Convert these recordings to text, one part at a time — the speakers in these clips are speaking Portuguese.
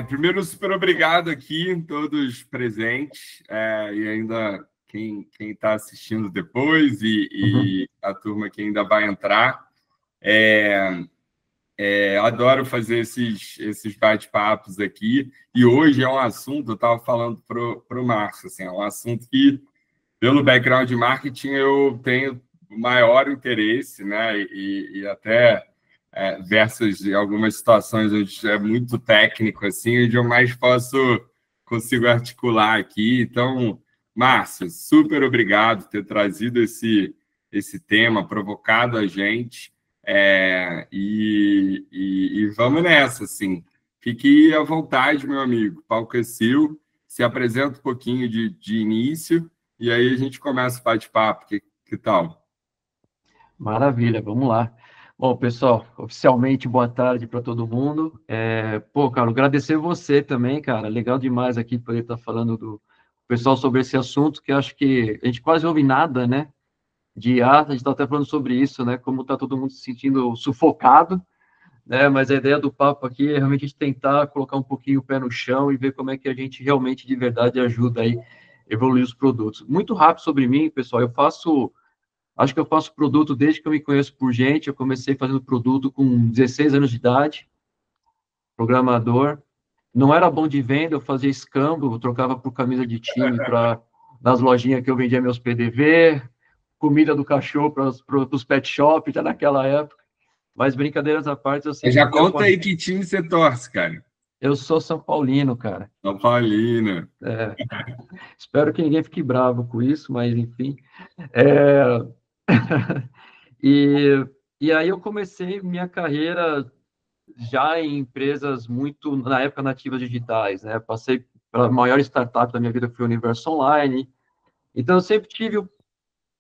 Primeiro, super obrigado aqui, todos presentes, e ainda quem está assistindo depois e a turma que ainda vai entrar. Adoro fazer esses bate-papos aqui, e hoje é um assunto, eu estava falando para o Márcio, assim, é um assunto que, pelo background de marketing, eu tenho maior interesse, né? E até versus algumas situações onde é muito técnico, assim, onde eu mais consigo articular aqui. Então, Márcio, super obrigado por ter trazido esse tema, provocado a gente. E vamos nessa, assim. Fique à vontade, meu amigo. O palco é seu. Se apresenta um pouquinho de início e aí a gente começa o bate-papo. Que tal? Maravilha, vamos lá. Bom, pessoal, oficialmente boa tarde para todo mundo. Cara, agradecer você também, cara. Legal demais aqui poder estar falando do pessoal sobre esse assunto, que eu acho que a gente quase ouve nada, né? De IA, a gente está até falando sobre isso, né? Como está todo mundo se sentindo sufocado, né? Mas a ideia do papo aqui é realmente a gente tentar colocar um pouquinho o pé no chão e ver como é que a gente realmente, de verdade, ajuda aí a evoluir os produtos. Muito rápido sobre mim, pessoal. Acho que eu faço produto desde que eu me conheço por gente. Eu comecei fazendo produto com 16 anos de idade, programador. Não era bom de venda, eu fazia escambo, eu trocava por camisa de time nas lojinhas que eu vendia meus PDV, comida do cachorro para os pet shops, já naquela época. Mas brincadeiras à parte, eu sempre Já fui conta aí que time você torce, cara. Eu sou São Paulino, cara. São Paulino. Espero que ninguém fique bravo com isso, mas enfim. É... e, e aí eu comecei minha carreira já em empresas muito, na época, nativas digitais, né? Passei pela maior startup da minha vida, que foi o Universo Online. Então, eu sempre tive o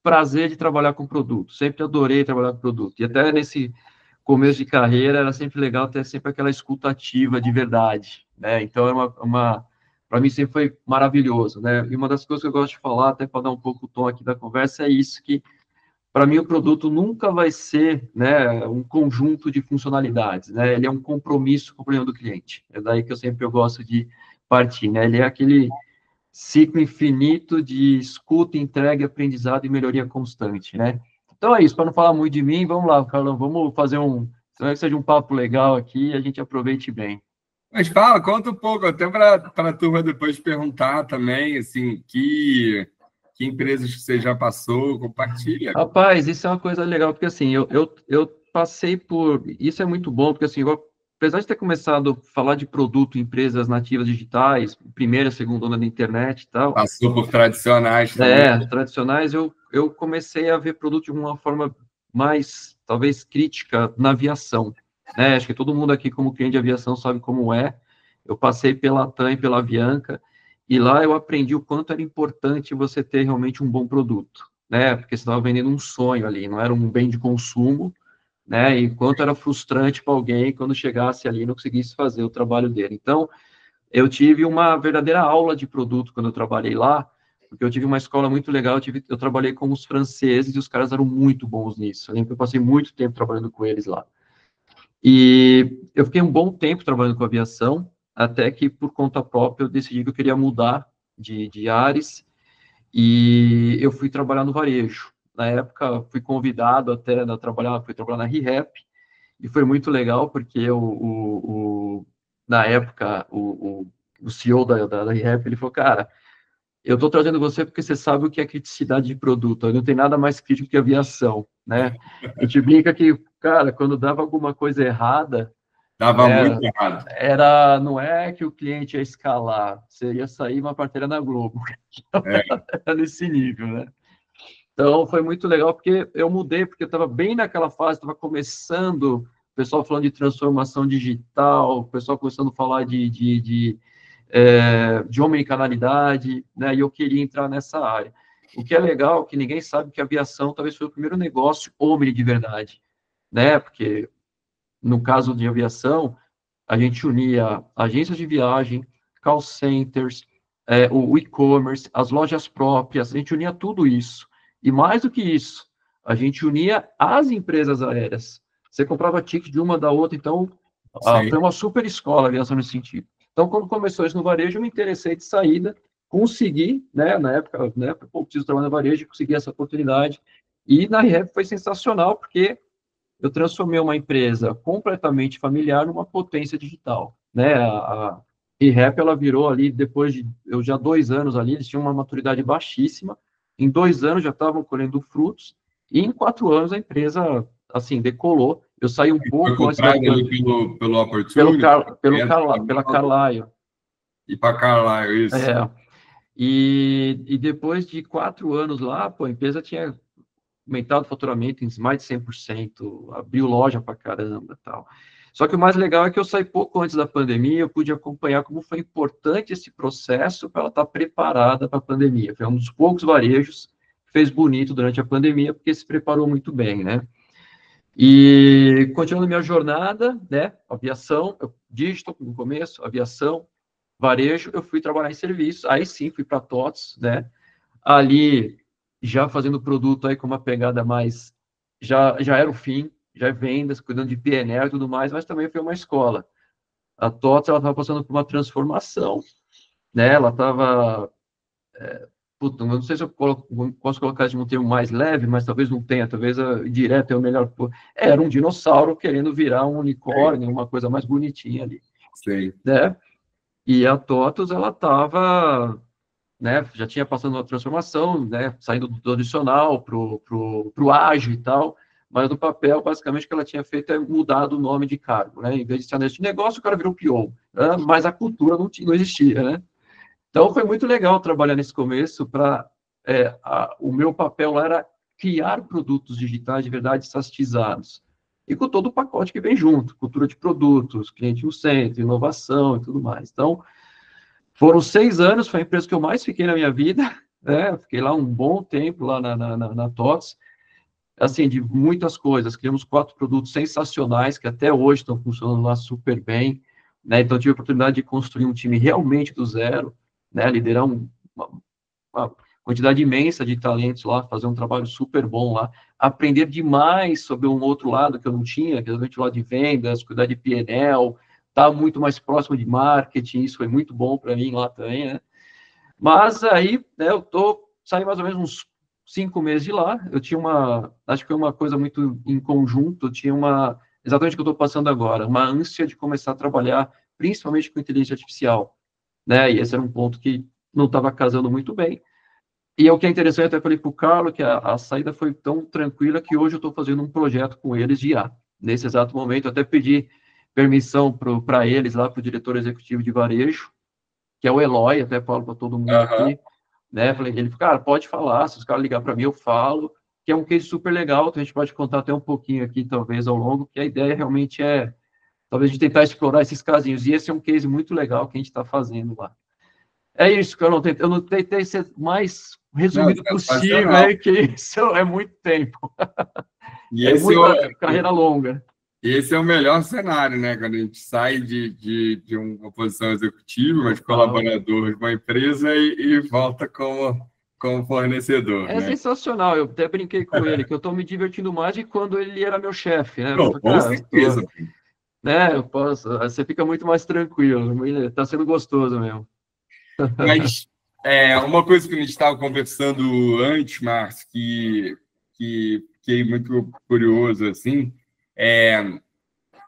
prazer de trabalhar com produto, sempre adorei trabalhar com produto. E até nesse começo de carreira, era sempre legal ter sempre aquela escuta ativa de verdade, né? Então, é para mim sempre foi maravilhoso, né? E uma das coisas que eu gosto de falar, até para dar um pouco o tom aqui da conversa, é isso, que para mim o produto nunca vai ser, né, um conjunto de funcionalidades, né? Ele é um compromisso com o problema do cliente. É daí que eu gosto de partir, né? Ele é aquele ciclo infinito de escuta, entrega, aprendizado e melhoria constante, né? Então é isso, para não falar muito de mim, vamos lá, Carlão, vamos fazer espero que seja um papo legal aqui e a gente aproveite bem. Mas fala, conta um pouco, até para a turma depois perguntar também, assim, que empresas que você já passou, compartilha. Rapaz, isso é uma coisa legal, porque assim, eu passei por. Isso é muito bom, porque assim, apesar de ter começado a falar de produto em empresas nativas digitais, primeira, segunda onda da internet e tal, Passou por tradicionais também. tradicionais, eu comecei a ver produto de uma forma mais, talvez, crítica na aviação. Né? Acho que todo mundo aqui, como cliente de aviação, sabe como é. Eu passei pela TAM e pela Avianca, e lá eu aprendi o quanto era importante você ter realmente um bom produto, né? Porque você estava vendendo um sonho ali, não era um bem de consumo, né? E quanto era frustrante para alguém quando chegasse ali e não conseguisse fazer o trabalho dele. Então, eu tive uma verdadeira aula de produto quando eu trabalhei lá, porque eu tive uma escola muito legal, eu trabalhei com os franceses e os caras eram muito bons nisso. Eu lembro que eu passei muito tempo trabalhando com eles lá. E eu fiquei um bom tempo trabalhando com aviação, até que por conta própria eu decidi que eu queria mudar de áreas e eu fui trabalhar no varejo. Na época, fui convidado até a trabalhar, fui trabalhar na ReHap, e foi muito legal, porque na época, o CEO da ReHap, ele falou, cara, eu estou trazendo você porque você sabe o que é criticidade de produto, não tem nada mais crítico que aviação, né? A gente brinca que, cara, quando dava alguma coisa errada, Dava muito né, errado. não é que o cliente ia escalar, você ia sair uma parteira na Globo, É. era nesse nível, né? Então, foi muito legal, porque eu mudei, porque eu estava bem naquela fase, estava começando, o pessoal falando de transformação digital, o pessoal começando a falar de omnicanalidade, né, e eu queria entrar nessa área. O que é legal, que ninguém sabe que a aviação talvez foi o primeiro negócio omni de verdade, né, porque no caso de aviação, a gente unia agências de viagem, call centers, o e-commerce, as lojas próprias, a gente unia tudo isso. E mais do que isso, a gente unia as empresas aéreas. Você comprava ticket de uma da outra, então Sim. foi uma super escola a aviação nesse sentido. Então, quando começou isso no varejo, eu me interessei de saída, consegui, né, na época, pouco preciso trabalhar no varejo, consegui essa oportunidade, e na ReHap foi sensacional, porque eu transformei uma empresa completamente familiar numa potência digital, né, a ReHap, ela virou ali, depois de, eu já 2 anos ali, eles tinham uma maturidade baixíssima, em 2 anos já estavam colhendo frutos, e em 4 anos a empresa, assim, decolou, eu saí um Foi pouco antes da comprado ali pandemia, pelo Opportunity, pela Carlyle, e para Carlyle, isso. é, e depois de 4 anos lá, pô, a empresa tinha aumentado o faturamento em mais de 100%, abriu loja para caramba e tal. Só que o mais legal é que eu saí pouco antes da pandemia, eu pude acompanhar como foi importante esse processo para ela estar preparada para a pandemia. Foi um dos poucos varejos que fez bonito durante a pandemia, porque se preparou muito bem, né? E continuando minha jornada, né? Aviação, digital no começo, aviação, varejo, eu fui trabalhar em serviço, aí sim fui para TOTS, né? Ali já fazendo produto aí com uma pegada mais, já era o fim, já é vendas, cuidando de PNL e tudo mais, mas também foi uma escola. A TOTS, ela estava passando por uma transformação, né? Ela estava, eu não sei se eu posso colocar de um termo mais leve, mas talvez não tenha, talvez direto é o melhor. Era um dinossauro querendo virar um unicórnio, uma coisa mais bonitinha ali, Sei. né? E a TOTUS, ela estava, né, já tinha passado uma transformação, né, saindo do tradicional pro ágil e tal, mas no papel, basicamente, o que ela tinha feito é mudado o nome de cargo, né, em vez de ser nesse negócio, o cara virou PO, né, mas a cultura não existia, né. Então, foi muito legal trabalhar nesse começo para, o meu papel lá era criar produtos digitais de verdade sasticizados, e com todo o pacote que vem junto, cultura de produtos, cliente no centro, inovação e tudo mais. Então, foram 6 anos, foi a empresa que eu mais fiquei na minha vida, né? Fiquei lá um bom tempo, lá na TOTS, assim, de muitas coisas. Criamos 4 produtos sensacionais, que até hoje estão funcionando lá super bem, né? Então, tive a oportunidade de construir um time realmente do zero, né? Liderar uma quantidade imensa de talentos lá, fazer um trabalho super bom lá, aprender demais sobre um outro lado que eu não tinha, que é o lado de vendas, cuidar de PNL, estar muito mais próximo de marketing, isso foi muito bom para mim lá também, né? Mas aí, né, saí mais ou menos uns 5 meses de lá, eu tinha acho que foi uma coisa muito em conjunto, eu tinha exatamente o que eu estou passando agora, uma ânsia de começar a trabalhar, principalmente com inteligência artificial, né? E esse era um ponto que não estava casando muito bem. E o que é interessante, até falei para o Carlos, que a saída foi tão tranquila que hoje eu estou fazendo um projeto com eles de IA. Nesse exato momento, eu até pedi permissão para eles, lá para o diretor executivo de varejo, que é o Eloy, até falo para todo mundo Aham. aqui, né? Falei, ele falou, cara, pode falar, se os caras ligar para mim, eu falo, que é um case super legal, então a gente pode contar até um pouquinho aqui, talvez, ao longo, que a ideia realmente é, talvez, de tentar explorar esses casinhos. E esse é um case muito legal que a gente está fazendo lá. É isso que eu não tentei ser mais Não, resumido possível, sensacional. é que isso é muito tempo, E é muita carreira longa. esse é o melhor cenário, né? Quando a gente sai de uma posição executiva, mas Total. colaborador de uma empresa e volta como fornecedor, É né? sensacional, eu até brinquei com ele, que eu estou me divertindo mais de quando ele era meu chefe, né? Eu Não, falei, com cara, certeza. né, eu posso, você fica muito mais tranquilo, está sendo gostoso mesmo. Mas uma coisa que a gente estava conversando antes, Márcio, que fiquei muito curioso, assim,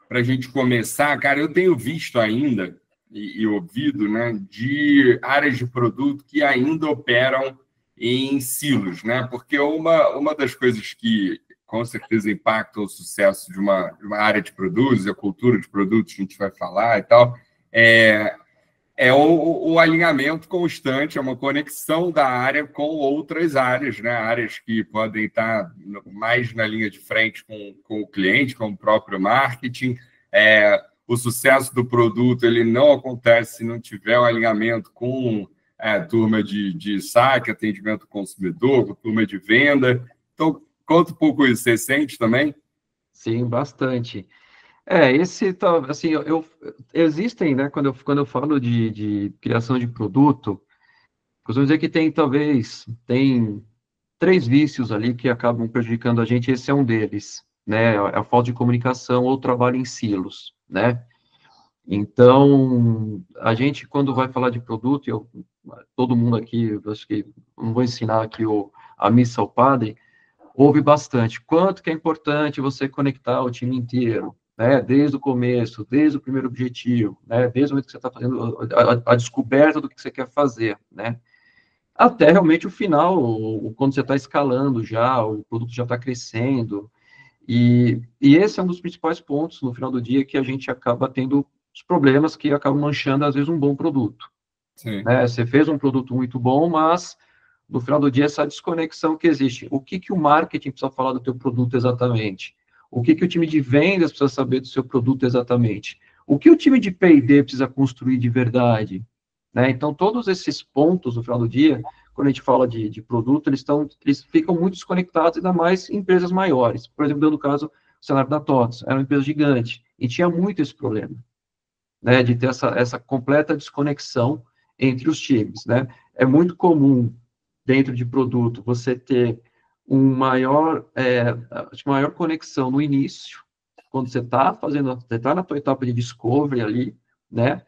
para a gente começar, cara, eu tenho visto ainda e ouvido, né, de áreas de produto que ainda operam em silos, né? Porque uma das coisas que com certeza impactam o sucesso de uma área de produtos, a cultura de produtos, a gente vai falar e tal, é, o alinhamento constante, é uma conexão da área com outras áreas, né? Áreas que podem estar mais na linha de frente com o cliente, com o próprio marketing. O sucesso do produto ele não acontece se não tiver um alinhamento com a turma de saque, atendimento ao consumidor, com a turma de venda. Então, conta um pouco isso. Você sente também? Sim, bastante. Esse tá, assim, existem, né, quando eu falo de criação de produto, costumo dizer que tem 3 vícios ali que acabam prejudicando a gente, esse é um deles, né, a falta de comunicação ou trabalho em silos, né, Então, a gente, quando vai falar de produto, todo mundo aqui, eu acho que não vou ensinar aqui a missa ao padre, ouve bastante. Quanto que é importante você conectar o time inteiro, né? Desde o começo, desde o primeiro objetivo, né? Desde o momento que você está fazendo a descoberta do que você quer fazer, né? Até realmente o final, quando você está escalando já, o produto já está crescendo. E esse é um dos principais pontos no final do dia que a gente acaba tendo os problemas que acabam manchando, às vezes, um bom produto. Sim. Né? Você fez um produto muito bom, mas no final do dia essa desconexão que existe. O que o marketing precisa falar do teu produto exatamente? O que o time de vendas precisa saber do seu produto exatamente? O que o time de P&D precisa construir de verdade? Né? Então, todos esses pontos no final do dia, quando a gente fala de produto, eles ficam muito desconectados, ainda mais em empresas maiores. Por exemplo, dando o caso, o cenário da TOTS, era uma empresa gigante, e tinha muito esse problema, né, de ter essa completa desconexão entre os times, né? É muito comum, dentro de produto, você ter maior conexão no início, quando você está na tua etapa de discovery ali, né?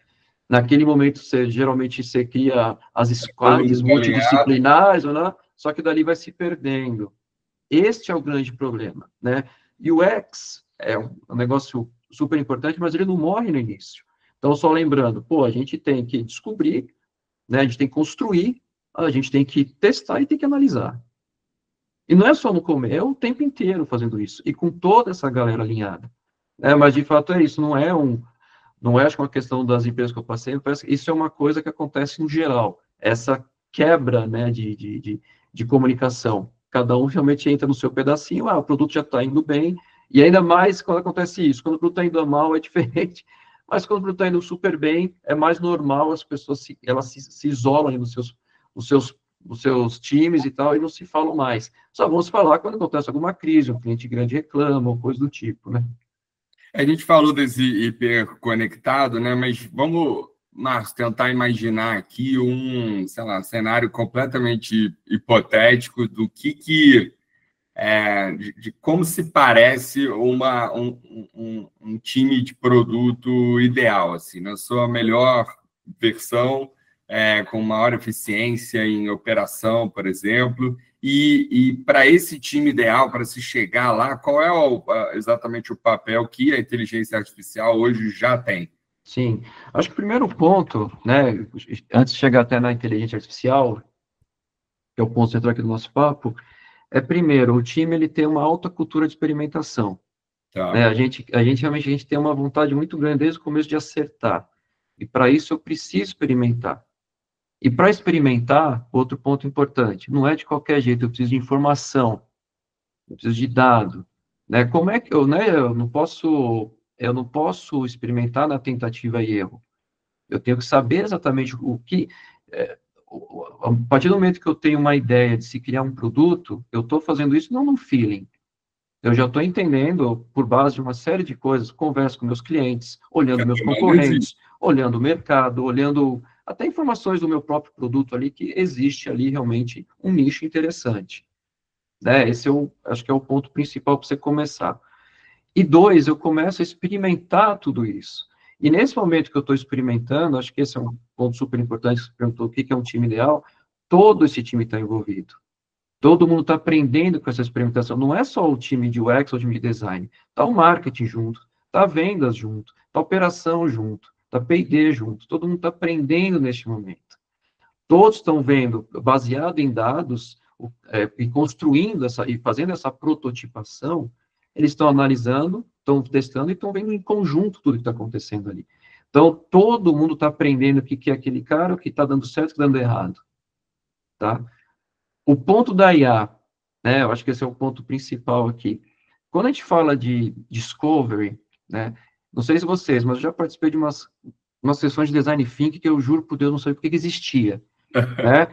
Naquele momento, geralmente, você cria as Todo squads mundo alinhado. multidisciplinares, né? Só que dali vai se perdendo. Este é o grande problema, né? E o X é um negócio super importante, mas ele não morre no início. Então, só lembrando, pô, a gente tem que descobrir, né? A gente tem que construir, a gente tem que testar e tem que analisar. E não é só no começo, é o tempo inteiro fazendo isso, e com toda essa galera alinhada. Mas, de fato, é isso, não é, acho que uma questão das empresas que eu passei, parece que isso é uma coisa que acontece no geral, essa quebra, né, de comunicação. Cada um realmente entra no seu pedacinho, o produto já está indo bem, e ainda mais quando acontece isso, quando o produto está indo mal é diferente, mas quando o produto está indo super bem, é mais normal, as pessoas elas se isolam aí nos seus, nos seus times e tal, e não se falam mais. Só vão se falar quando acontece alguma crise, um cliente grande reclama, ou coisa do tipo, né? A gente falou desse hiperconectado, né? Mas vamos, Marcos, tentar imaginar aqui sei lá, cenário completamente hipotético do de como se parece um time de produto ideal, assim, na sua melhor versão, com maior eficiência em operação, por exemplo. E para esse time ideal, para se chegar lá, qual é exatamente o papel que a inteligência artificial hoje já tem? Sim, acho que o primeiro ponto, né, antes de chegar até na inteligência artificial, que é o ponto central aqui do nosso papo, primeiro, o time ele tem uma alta cultura de experimentação, né, Tá. a gente realmente tem uma vontade muito grande desde o começo de acertar, e para isso eu preciso experimentar. E para experimentar, outro ponto importante, não é de qualquer jeito, eu preciso de informação, eu preciso de dado, né, como é que né, eu não posso experimentar na tentativa e erro. Eu tenho que saber exatamente o que. A partir do momento que eu tenho uma ideia de se criar um produto, eu estou fazendo isso não no feeling. Eu já estou entendendo, por base de uma série de coisas, converso com meus clientes, Que olhando a meus demanda existe. concorrentes, olhando o mercado, olhando até informações do meu próprio produto ali, que existe ali realmente um nicho interessante. Né? Esse acho que é o ponto principal para você começar. E dois, eu começo a experimentar tudo isso. E nesse momento que eu estou experimentando, acho que esse é um ponto super importante, você perguntou o que é um time ideal, todo esse time está envolvido. Todo mundo está aprendendo com essa experimentação. Não é só o time de UX ou o time de design. Está o marketing junto, está vendas junto, está operação junto, está P&D junto. Todo mundo está aprendendo neste momento. Todos estão vendo, baseado em dados, e construindo e fazendo essa prototipação, eles estão analisando, estão testando e estão vendo em conjunto tudo que está acontecendo ali. Então, todo mundo está aprendendo o que é aquele cara, o que está dando certo e o que está dando errado. Tá? O ponto da IA, né, eu acho que esse é o ponto principal aqui. Quando a gente fala de discovery, né, não sei se vocês, mas eu já participei de umas sessões de design thinking que eu juro por Deus não sabia porque que existia, né?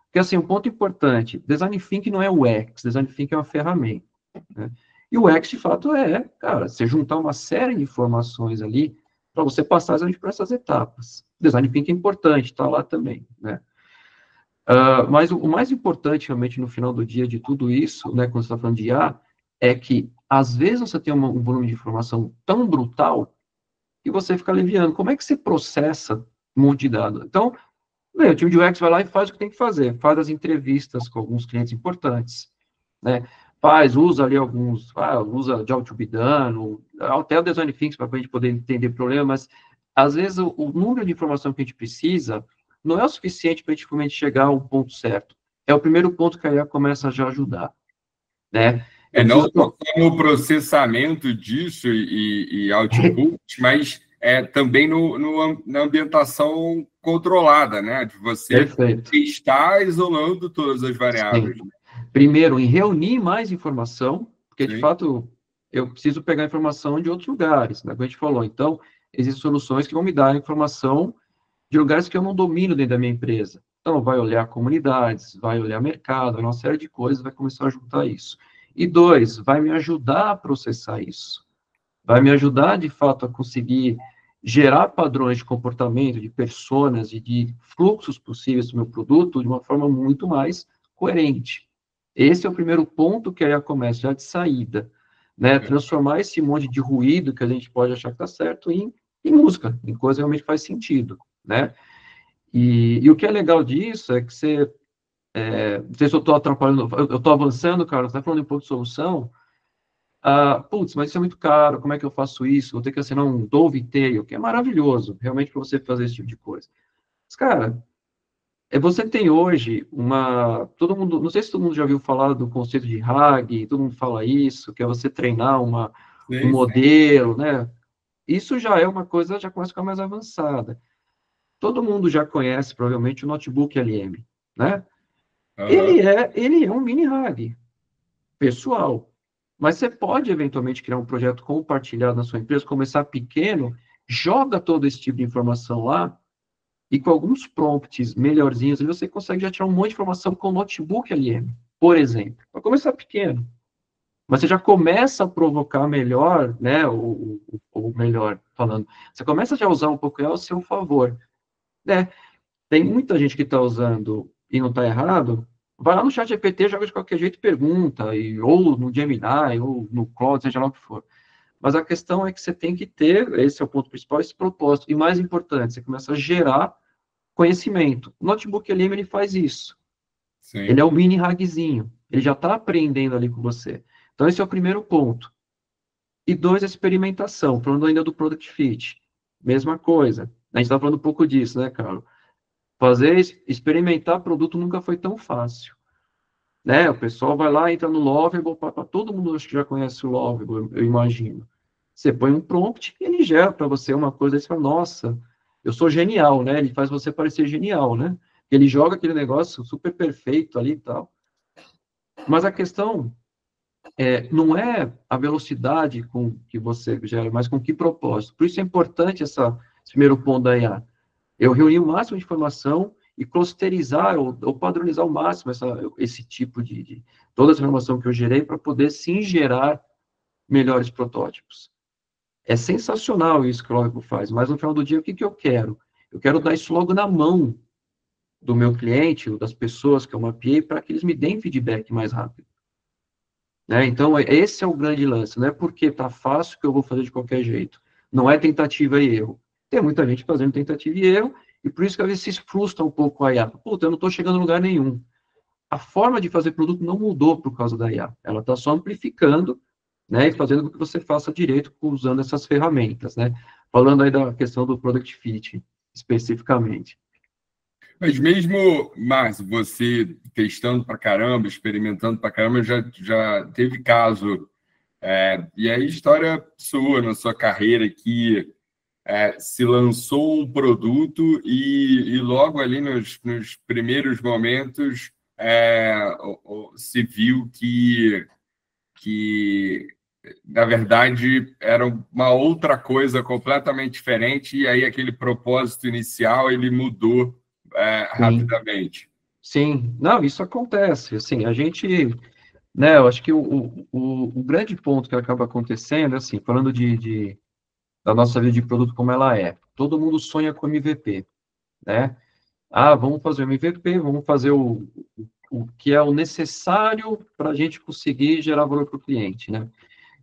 Porque, assim, um ponto importante, design thinking não é o X, design thinking é uma ferramenta, né? E o X, de fato, cara, você juntar uma série de informações ali para você passar exatamente por essas etapas. Design thinking é importante, está lá também, né? Mas o mais importante, realmente, no final do dia de tudo isso, né, quando você está falando de IA, é que, às vezes, você tem um volume de informação tão brutal e você fica aliviando. Como é que você processa um monte de dados? Então, bem, o time de UX vai lá e faz o que tem que fazer, faz as entrevistas com alguns clientes importantes, né? Usa ali alguns, usa job to be done, até o design thinking para a gente poder entender o problema, mas às vezes o número de informação que a gente precisa não é o suficiente para a gente realmente chegar ao ponto certo. É o primeiro ponto que a IA começa já a ajudar, né? Eu Não preciso... só no processamento disso e output, mas também na ambientação controlada, né? De você Perfeito. estar isolando todas as variáveis. Sim. Primeiro, em reunir mais informação, porque, de Sim. fato, eu preciso pegar informação de outros lugares, né, como a gente falou. Então, existem soluções que vão me dar informação de lugares que eu não domino dentro da minha empresa. Então, vai olhar comunidades, vai olhar mercado, uma série de coisas, vai começar a juntar isso. E dois, vai me ajudar a processar isso. Vai me ajudar, de fato, a conseguir gerar padrões de comportamento, de personas e de fluxos possíveis do meu produto de uma forma muito mais coerente. Esse é o primeiro ponto que aí a começa, já de saída, né? Transformar esse monte de ruído que a gente pode achar que está certo em música, em coisa que realmente faz sentido, né? E o que é legal disso é que você, não sei se eu estou atrapalhando, eu estou avançando, cara, você está falando um pouco de solução, putz, mas isso é muito caro, como é que eu faço isso? Vou ter que assinar um Dovetail, que é maravilhoso, realmente, para você fazer esse tipo de coisa. Mas, cara, você tem hoje todo mundo, não sei se todo mundo já ouviu falar do conceito de RAG, todo mundo fala isso, que é você treinar um Sim, sim. modelo, né? Isso já é uma coisa, já começa a ficar mais avançada. Todo mundo já conhece, provavelmente, o notebook LM, né? Uhum. Ele é um mini RAG, pessoal. Mas você pode, eventualmente, criar um projeto compartilhado na sua empresa, começar pequeno, joga todo esse tipo de informação lá, e com alguns prompts melhorzinhos, você consegue já tirar um monte de informação com o notebook LM, por exemplo. Para começar pequeno. Mas você já começa a provocar melhor, né? Ou melhor, falando, você começa já a usar um pouco ao seu favor, né? Tem muita gente que está usando e não está errado, vai lá no chat GPT, joga de qualquer jeito e pergunta, ou no Gemini, ou no Claude, seja lá o que for. Mas a questão é que você tem que ter, esse é o ponto principal, esse propósito. E mais importante, você começa a gerar conhecimento. O notebook LM, ele faz isso. Sim. Ele é o mini ragzinho. Ele já está aprendendo ali com você. Então, esse é o primeiro ponto. E dois, a experimentação. Falando ainda do Product Fit. Mesma coisa. A gente está falando um pouco disso, né, Carlos? Experimentar produto nunca foi tão fácil. Né? O pessoal vai lá, entra no Lovable, todo mundo acho que já conhece o Lovable, eu imagino. Você põe um prompt e ele gera para você uma coisa, e você fala, nossa, eu sou genial, né? Ele faz você parecer genial, né? Ele joga aquele negócio super perfeito ali e tal. Mas a questão não é a velocidade com que você gera, mas com que propósito. Por isso é importante esse primeiro ponto da IA. Eu reuni o máximo de informação e clusterizar ou padronizar ao máximo esse tipo toda essa informação que eu gerei para poder sim gerar melhores protótipos. É sensacional isso que o Logical faz, mas no final do dia, o que, que eu quero? Eu quero dar isso logo na mão do meu cliente, ou das pessoas que eu mapeei, para que eles me deem feedback mais rápido. Né? Então, esse é o grande lance. Não é porque está fácil que eu vou fazer de qualquer jeito. Não é tentativa e erro. Tem muita gente fazendo tentativa e erro, e por isso que às vezes se frustra um pouco a IA. Puta, eu não estou chegando a lugar nenhum. A forma de fazer produto não mudou por causa da IA. Ela está só amplificando, né, e fazendo com que você faça direito usando essas ferramentas, né? Falando aí da questão do Product Fit, especificamente. Mas mesmo, Márcio, você testando para caramba, experimentando para caramba, já teve caso, e aí história sua, na sua carreira, que se lançou um produto e logo ali nos primeiros momentos se viu que, na verdade, era uma outra coisa completamente diferente e aí aquele propósito inicial ele mudou Sim, rapidamente. sim. Não, isso acontece. Assim, a gente, né, eu acho que o grande ponto que acaba acontecendo, assim, falando da nossa vida de produto como ela é, todo mundo sonha com MVP, né? Vamos fazer o MVP, vamos fazer o que é o necessário para a gente conseguir gerar valor para o cliente, né?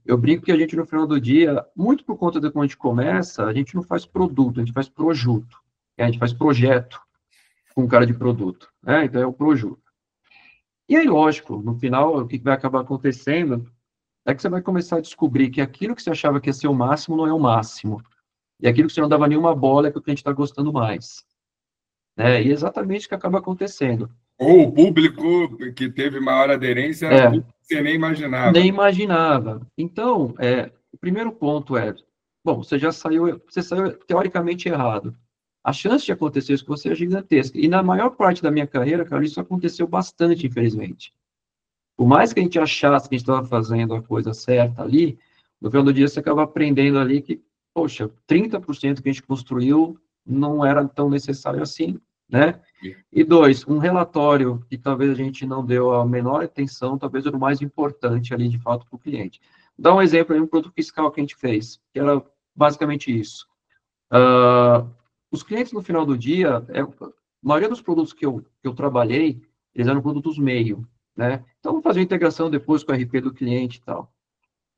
Eu brinco que a gente, no final do dia, muito por conta de como a gente começa, a gente não faz produto, a gente faz projuto. A gente faz projeto com cara de produto. Né? Então, é o projuto. E aí, lógico, no final, o que vai acabar acontecendo é que você vai começar a descobrir que aquilo que você achava que ia ser o máximo não é o máximo. E aquilo que você não dava nenhuma bola é que o cliente está gostando mais. Né? E é exatamente o que acaba acontecendo. Ou o público que teve maior aderência era É, público que você nem imaginava. nem imaginava. Então, o primeiro ponto é, bom, você saiu teoricamente errado. A chance de acontecer isso com você é gigantesca. E na maior parte da minha carreira, cara, isso aconteceu bastante, infelizmente. Por mais que a gente achasse que a gente estava fazendo a coisa certa ali, no final do dia você acaba aprendendo ali que, poxa, 30% que a gente construiu não era tão necessário assim, né? E dois, um relatório que talvez a gente não deu a menor atenção, talvez era o mais importante ali, de fato, para o cliente. Dá um exemplo aí, um produto fiscal que a gente fez, que era basicamente isso. Os clientes, no final do dia, a maioria dos produtos que eu trabalhei, eles eram produtos meio, né? Então, vamos fazer a integração depois com o RP do cliente e tal.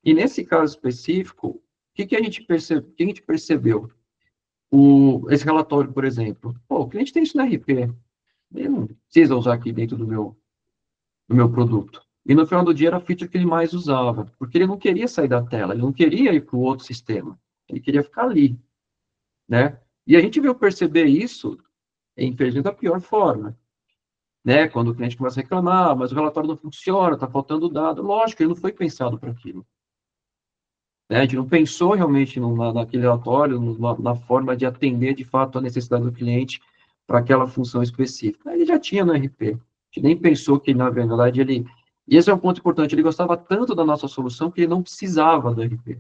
E nesse caso específico, o que a gente percebeu? Esse relatório, por exemplo. Pô, o cliente tem isso no RP. Ele não precisa usar aqui dentro do meu produto. E no final do dia era a feature que ele mais usava, porque ele não queria sair da tela, ele não queria ir para o outro sistema, ele queria ficar ali, né? E a gente veio perceber isso, infelizmente, da pior forma, né? Quando o cliente começa a reclamar, mas o relatório não funciona, está faltando dado. Lógico, ele não foi pensado para aquilo. Né? A gente não pensou realmente naquele relatório, na forma de atender, de fato, a necessidade do cliente para aquela função específica. Ele já tinha no RP. A gente nem pensou que, na verdade, ele... E esse é um ponto importante. Ele gostava tanto da nossa solução que ele não precisava do RP.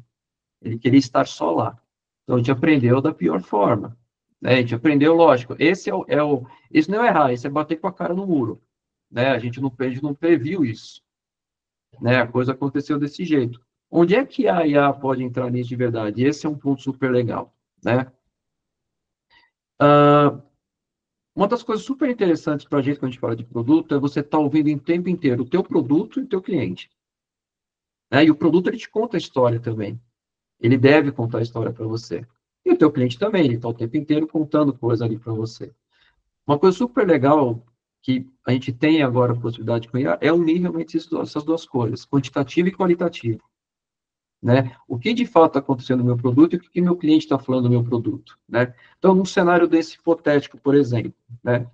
Ele queria estar só lá. Então, a gente aprendeu da pior forma. Né? A gente aprendeu, lógico. Esse não é errar, esse é bater com a cara no muro. Né? A gente não previu isso. Né? A coisa aconteceu desse jeito. Onde é que a IA pode entrar nisso de verdade? Esse é um ponto super legal. Né? Uma das coisas super interessantes para a gente, quando a gente fala de produto, é você estar ouvindo em tempo inteiro o teu produto e o teu cliente. Né? E o produto, ele te conta a história também. Ele deve contar a história para você. E o teu cliente também, ele está o tempo inteiro contando coisa ali para você. Uma coisa super legal que a gente tem agora a possibilidade de criar é unir realmente essas duas coisas, quantitativo e qualitativo. Né? O que de fato está acontecendo no meu produto e o que meu cliente está falando do meu produto. Né? Então, num cenário desse hipotético, por exemplo, né?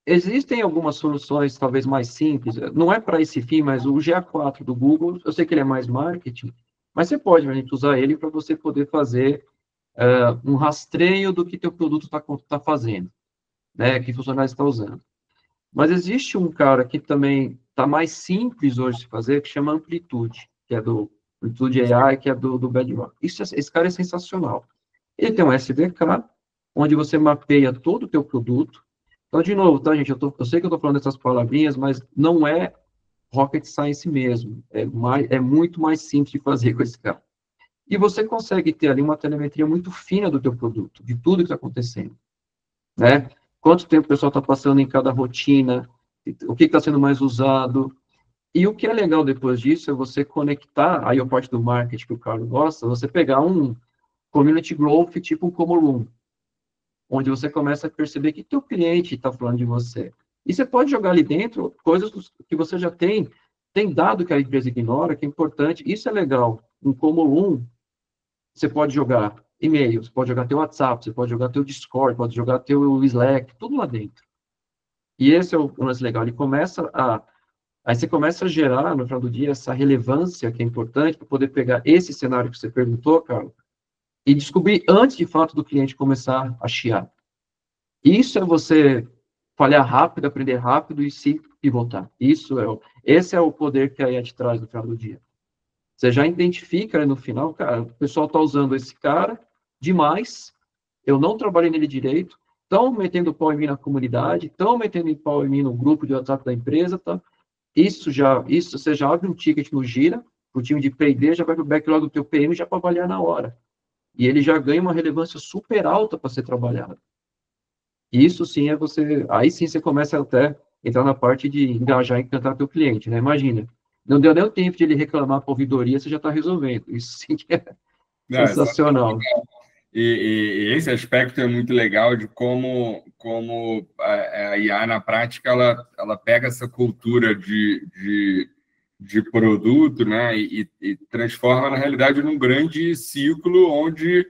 Existem algumas soluções, talvez mais simples, não é para esse fim, mas o GA4 do Google, eu sei que ele é mais marketing, mas você pode, realmente, usar ele para você poder fazer um rastreio do que teu produto está fazendo, né, que funcionário está usando. Mas existe um cara que também está mais simples hoje de fazer, que chama Amplitude, que é do Amplitude AI, que é do Bedrock. Esse cara é sensacional. Ele tem um SDK, onde você mapeia todo o teu produto. Então, de novo, tá, gente? Eu sei que eu estou falando essas palavrinhas, mas não é rocket science mesmo. É muito mais simples de fazer com esse cara. E você consegue ter ali uma telemetria muito fina do teu produto, de tudo que está acontecendo, né? Quanto tempo o pessoal está passando em cada rotina, o que está sendo mais usado. E o que é legal depois disso é você conectar, aí a parte do marketing que o Carlos gosta, você pegar um community growth tipo um Como Room, onde você começa a perceber que teu cliente está falando de você. E você pode jogar ali dentro coisas que você já tem dado que a empresa ignora, que é importante. Isso é legal. Um Como Room, você pode jogar e-mail, você pode jogar teu WhatsApp, você pode jogar teu Discord, pode jogar teu Slack, tudo lá dentro. E esse é o lance legal. Aí você começa a gerar, no final do dia, essa relevância que é importante para poder pegar esse cenário que você perguntou, Carlos, e descobrir antes, de fato, do cliente começar a chiar. Isso é você falhar rápido, aprender rápido e se pivotar. Esse é o poder que a IA te traz no final do dia. Você já identifica ali no final, cara, o pessoal está usando esse cara demais, eu não trabalhei nele direito, estão metendo pau em mim na comunidade, estão metendo pau em mim no grupo de WhatsApp da empresa, tá? Isso você já abre um ticket no Gira, o time de P&D já vai para o backlog do teu PM já para avaliar na hora. E ele já ganha uma relevância super alta para ser trabalhado. Isso sim aí sim você começa até a entrar na parte de engajar e encantar teu cliente, né? Imagina, Não deu nem o tempo de ele reclamar para a ouvidoria, você já está resolvendo. Isso sim que é sensacional. E esse aspecto é muito legal de como a IA, na prática, ela pega essa cultura de produto, né, e transforma, na realidade, num grande ciclo onde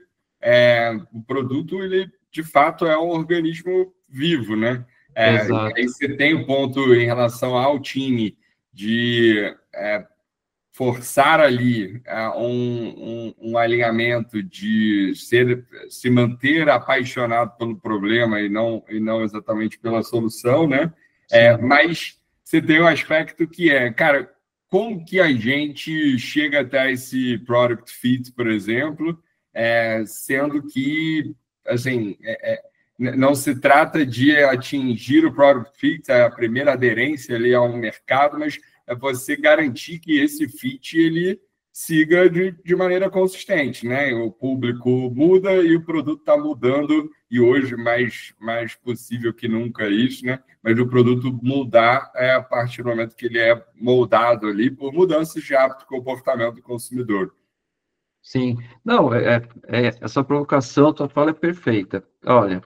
o produto, ele, de fato, é um organismo vivo, né? Exato. Aí você tem o ponto em relação ao time de forçar ali um alinhamento de se manter apaixonado pelo problema e não exatamente pela solução, né? Mas você tem um aspecto que cara, como que a gente chega até esse product fit, por exemplo, sendo que, assim, não se trata de atingir o product fit, a primeira aderência ali ao mercado, mas é você garantir que esse fit ele siga de maneira consistente, né? O público muda e o produto está mudando, e hoje mais possível que nunca isso, né? Mas o produto mudar a partir do momento que ele é moldado ali por mudanças de hábito e comportamento do consumidor. Sim. Não, essa provocação, tua fala é perfeita. Olha,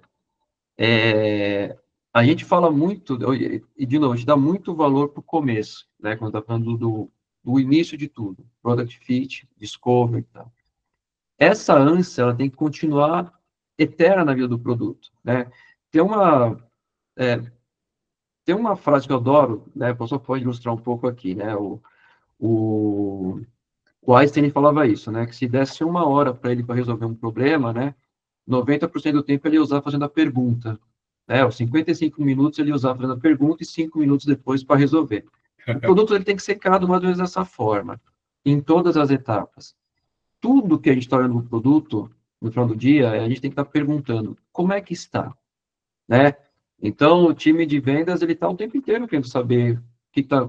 a gente fala muito, e de novo, a gente dá muito valor para o começo, né? Quando está falando do início de tudo, product fit, discovery e tal. Essa ânsia, ela tem que continuar eterna na vida do produto, né? Tem uma, tem uma frase que eu adoro, né? O professor pode ilustrar um pouco aqui, né? O, o Einstein falava isso, né? Que se desse 1 hora para ele para resolver um problema, né? 90% do tempo ele ia usar fazendo a pergunta, né? Os 55 minutos ele ia usar fazendo a pergunta e 5 minutos depois para resolver. O produto ele tem que ser criado mais ou menos dessa forma, em todas as etapas. Tudo que a gente está olhando no produto, no final do dia, a gente tem que estar perguntando como é que está, né? Então, o time de vendas, ele está o tempo inteiro querendo saber o que está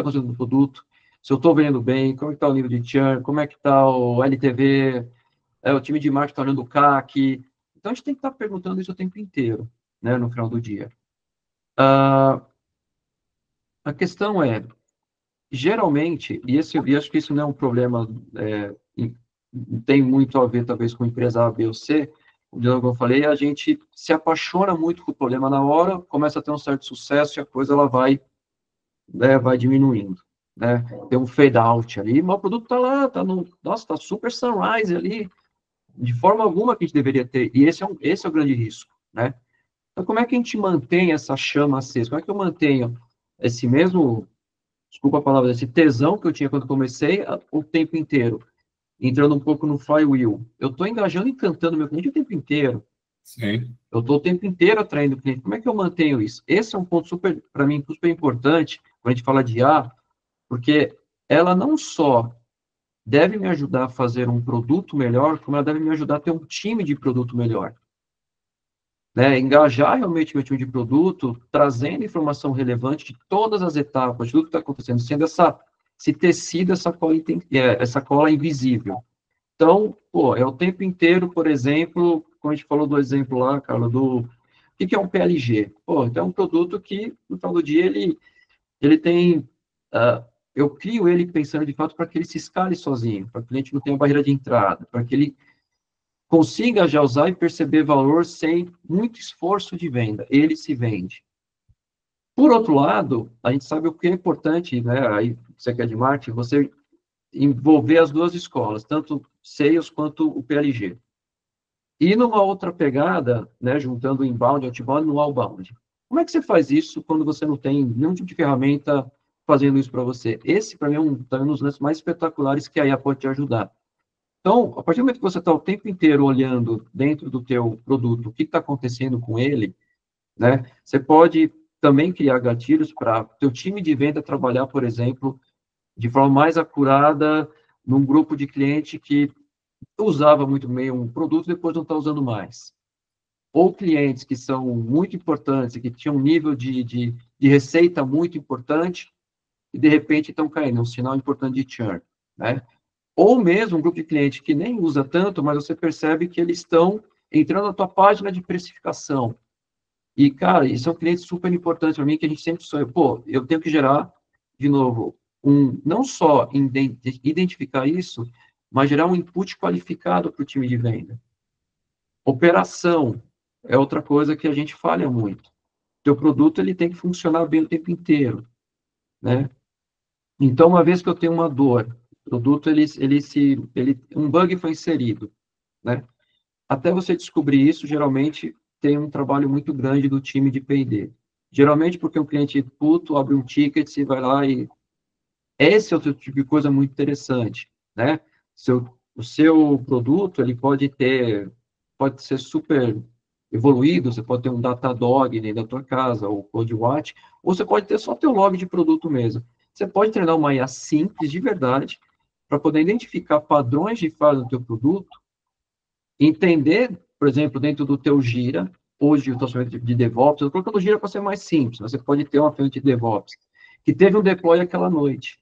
acontecendo no produto, se eu estou vendendo bem, como está o nível de churn, como é que está o LTV, o time de marketing está olhando o CAC. Então, a gente tem que estar perguntando isso o tempo inteiro, né, no final do dia. A questão é, geralmente, e acho que isso não é um problema, tem muito a ver, talvez, com empresa A, B ou C, como eu falei, a gente se apaixona muito com o problema na hora, começa a ter um certo sucesso e a coisa ela vai, né, vai diminuindo, né? Tem um fade out ali, mas o produto está lá, nossa, está super sunrise ali, de forma alguma que a gente deveria ter, e esse é o grande risco, né? Então, como é que a gente mantém essa chama acesa? Como é que eu mantenho esse mesmo, desculpa a palavra, esse tesão que eu tinha quando comecei o tempo inteiro? Entrando um pouco no flywheel. Eu estou engajando e encantando meu cliente o tempo inteiro. Sim. Eu estou o tempo inteiro atraindo cliente. Como é que eu mantenho isso? Esse é um ponto super, para mim, super importante quando a gente fala de IA, porque ela não só deve me ajudar a fazer um produto melhor, como ela deve me ajudar a ter um time de produto melhor. Né? Engajar realmente meu time de produto, trazendo informação relevante de todas as etapas, de tudo que está acontecendo, sendo esse tecido, essa cola invisível. Então, pô, é o tempo inteiro, por exemplo, como a gente falou do exemplo lá, Carlos, o que é um PLG? Pô, então é um produto que, no final do dia, ele tem... eu crio ele pensando, de fato, para que ele se escale sozinho, para que o cliente não tenha barreira de entrada, para que ele consiga já usar e perceber valor sem muito esforço de venda. Ele se vende. Por outro lado, a gente sabe o que é importante, né? Aí, você que é de marketing, você envolver as duas escolas, tanto Sales quanto o PLG. E numa outra pegada, né, juntando o inbound, outbound no outbound. Como é que você faz isso quando você não tem nenhum tipo de ferramenta fazendo isso para você? Esse, para mim, é um dos lances mais espetaculares que a IA pode te ajudar. Então, a partir do momento que você está o tempo inteiro olhando dentro do teu produto o que está acontecendo com ele, né, você pode também criar gatilhos para o teu time de venda trabalhar, por exemplo, de forma mais acurada num grupo de cliente que usava muito bem um produto e depois não está usando mais. Ou clientes que são muito importantes, que tinham um nível de receita muito importante e, de repente, estão caindo. É um sinal importante de churn, né? Ou mesmo um grupo de clientes que nem usa tanto, mas você percebe que eles estão entrando na tua página de precificação. E, cara, isso é um cliente super importante para mim, que a gente sempre sonha. Pô, eu tenho que gerar, de novo, não só identificar isso, mas gerar um input qualificado para o time de venda. Operação é outra coisa que a gente falha muito. Teu produto ele tem que funcionar bem o tempo inteiro, né? Então, uma vez que eu tenho uma dor, o produto um bug foi inserido, né? Até você descobrir isso, geralmente tem um trabalho muito grande do time de P&D. Geralmente porque o cliente puto abre um ticket e vai lá e esse é outro tipo de coisa muito interessante, né? O seu produto, ele pode ser super evoluído, você pode ter um Datadog dentro da tua casa, ou CodeWatch, ou você pode ter só teu log de produto mesmo. Você pode treinar uma IA simples, de verdade, para poder identificar padrões de falha do teu produto, entender, por exemplo, dentro do teu Gira, hoje o ferramenta de DevOps, eu estou colocando o Gira para ser mais simples, mas você pode ter uma ferramenta de DevOps, que teve um deploy aquela noite,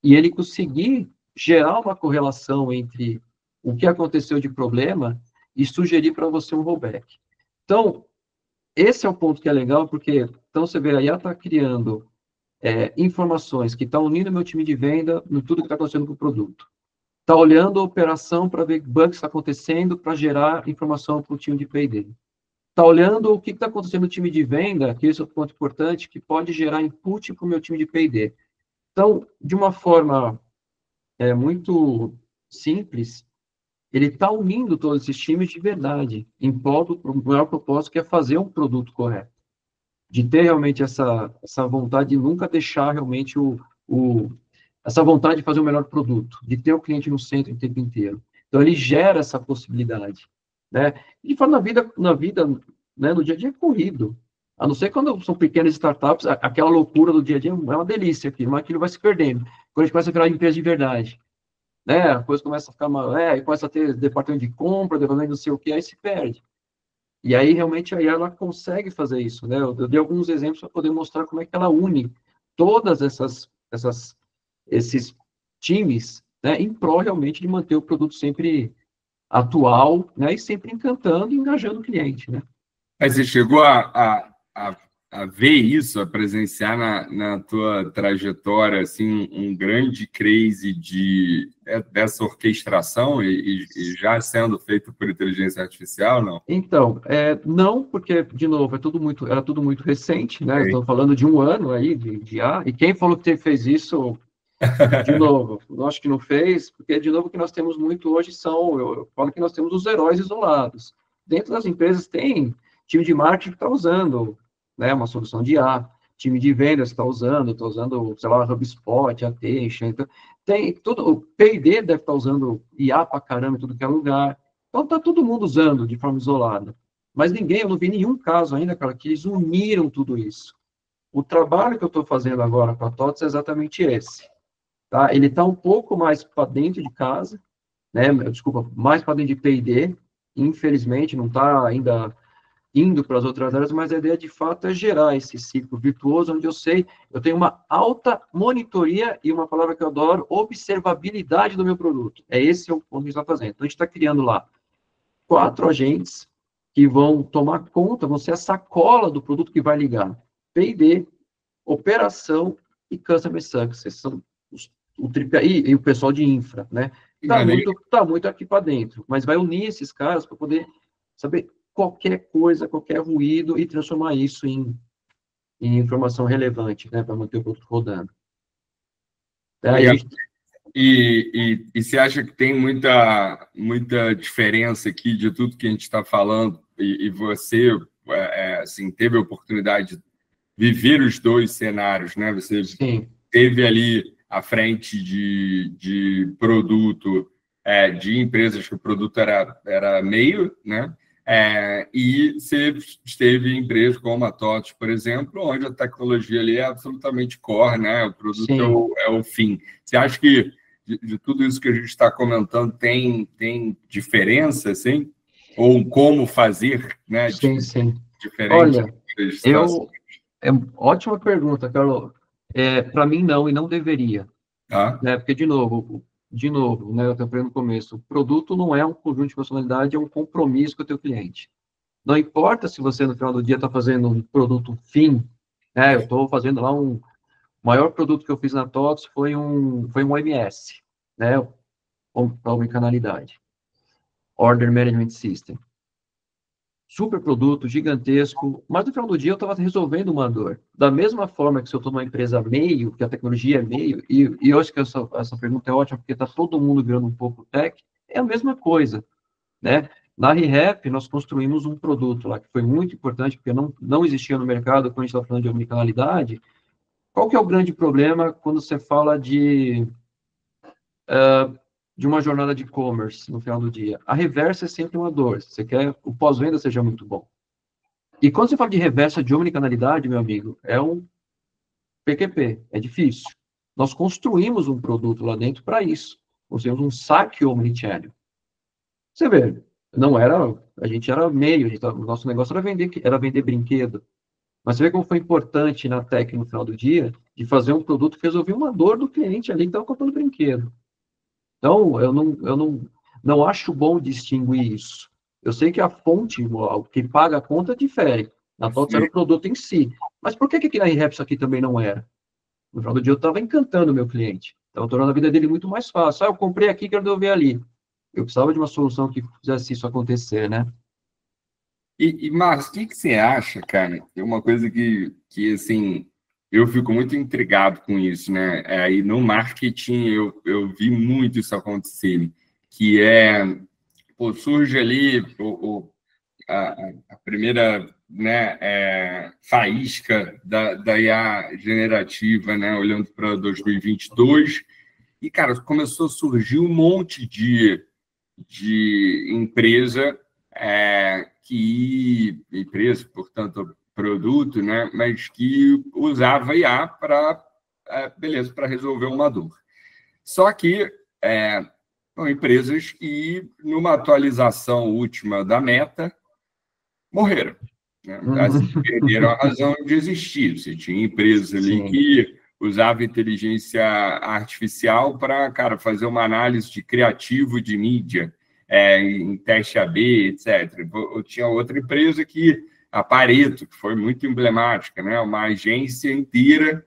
e ele conseguir gerar uma correlação entre o que aconteceu de problema e sugerir para você um rollback. Então, esse é o ponto que é legal, porque então você vê, a IA está criando informações que estão unindo meu time de venda no tudo que está acontecendo com o produto. Está olhando a operação para ver bugs que está acontecendo para gerar informação para o time de P&D. Está olhando o que está acontecendo no time de venda, que esse é o ponto importante, que pode gerar input para o meu time de P&D. Então, de uma forma muito simples, ele está unindo todos esses times de verdade, em prol do maior propósito, que é fazer um produto correto. De ter realmente essa vontade de nunca deixar realmente essa vontade de fazer o melhor produto, de ter o cliente no centro o tempo inteiro. Então, ele gera essa possibilidade, né? E fala na vida, né, no dia a dia é corrido. A não ser quando são pequenas startups, aquela loucura do dia a dia é uma delícia aqui, mas aquilo vai se perdendo. Quando a gente começa a virar empresa de verdade, né? A coisa começa a ficar começa a ter departamento de compra, departamento de não sei o que, aí se perde. E aí, realmente, a IA, ela consegue fazer isso, né? Eu dei alguns exemplos para poder mostrar como é que ela une todas esses times, né, em prol, realmente, de manter o produto sempre atual, né, e sempre encantando e engajando o cliente, né? Mas você chegou a ver isso, a presenciar na tua trajetória, assim, um grande case dessa orquestração e já sendo feito por inteligência artificial, não? Então, não, porque, de novo, era tudo muito recente, né? Estamos falando de um ano aí de IA, e quem falou que fez isso, de novo, eu acho que não fez, porque, de novo, o que nós temos muito hoje eu falo que nós temos os heróis isolados. Dentro das empresas tem time de marketing que está usando, né, uma solução de IA, time de vendas está usando, sei lá, HubSpot, Attention, então, tem tudo, o P&D deve estar usando IA para caramba em tudo que é lugar. Então, está todo mundo usando de forma isolada. Mas eu não vi nenhum caso ainda, cara, que eles uniram tudo isso. O trabalho que eu estou fazendo agora com a TOTS é exatamente esse. Tá? Ele está um pouco mais para dentro de casa, né? Desculpa, mais para dentro de P&D. Infelizmente, não está ainda indo para as outras áreas, mas a ideia, de fato, é gerar esse ciclo virtuoso, onde eu tenho uma alta monitoria e uma palavra que eu adoro, observabilidade do meu produto. Esse é o ponto que a gente está fazendo. Então, a gente está criando lá 4 agentes que vão tomar conta, vão ser a sacola do produto que vai ligar P&D, operação e Customer Success. São o tripé, e o pessoal de infra, né? Tá muito aqui para dentro, mas vai unir esses caras para poder saber qualquer coisa, qualquer ruído e transformar isso em informação relevante, né? Para manter o produto rodando. E você acha que tem muita diferença aqui de tudo que a gente está falando e você assim, teve a oportunidade de viver os dois cenários, né? Você teve ali à frente de produto, de empresas que o produto era meio, né? E você esteve em empresas como a TOTS, por exemplo, onde a tecnologia ali é absolutamente core, né? O produto é o fim. Você acha que de tudo isso que a gente está comentando tem diferença, assim? Ou como fazer, né? Sim. Diferente? Olha, ótima pergunta, Carol. Para mim, não, e não deveria. Né? Porque, de novo, né, eu falei no começo, o produto não é um conjunto de funcionalidade, é um compromisso com o teu cliente. Não importa se você, no final do dia, está fazendo um produto fim, né? Eu estou fazendo lá O maior produto que eu fiz na TOTS foi um OMS, né? Para omnicanalidade. Order Management System. Super produto, gigantesco, mas no final do dia eu estava resolvendo uma dor. Da mesma forma que se eu estou numa empresa meio, que a tecnologia é meio, e eu acho que essa pergunta é ótima, porque está todo mundo virando um pouco tech, é a mesma coisa, né? Na ReHap, nós construímos um produto lá que foi muito importante, porque não existia no mercado quando a gente estava falando de omnicanalidade. Qual que é o grande problema quando você fala de uma jornada de e-commerce no final do dia? A reversa é sempre uma dor. Você quer que o pós-venda seja muito bom. E quando você fala de reversa de omnicanalidade, meu amigo, é um PQP, é difícil. Nós construímos um produto lá dentro para isso. Construímos um saque omnichannel. Você vê, não era, a gente era meio, o nosso negócio era vender brinquedo. Mas você vê como foi importante na tech no final do dia de fazer um produto que resolvia uma dor do cliente ali que estava comprando brinquedo. Então, eu não acho bom distinguir isso. Eu sei que a fonte, o que paga a conta, difere. Na TOTS era o produto em si. Mas por que aqui na ReHap isso aqui também não era? No final do dia eu estava encantando o meu cliente. Estava tornando a vida dele muito mais fácil. Eu comprei aqui, quero devolver ali. Eu precisava de uma solução que fizesse isso acontecer, né? Márcio, o que que você acha, cara? É uma coisa que assim, eu fico muito intrigado com isso, né? Aí no marketing eu vi muito isso acontecer, que pô, surge ali a primeira, né, faísca da IA generativa, né, olhando para 2022, e, cara, começou a surgir um monte de empresa empresa, portanto, produto, né, mas que usava IA para, beleza, para resolver uma dor. Só que são empresas que, numa atualização última da Meta, morreram, né? Assim, perderam a razão de existir. Você tinha empresas ali Sim. que usavam inteligência artificial para, cara, fazer uma análise de criativo de mídia, em teste AB, etc. Eu tinha outra empresa a Pareto, que foi muito emblemática, né? Uma agência inteira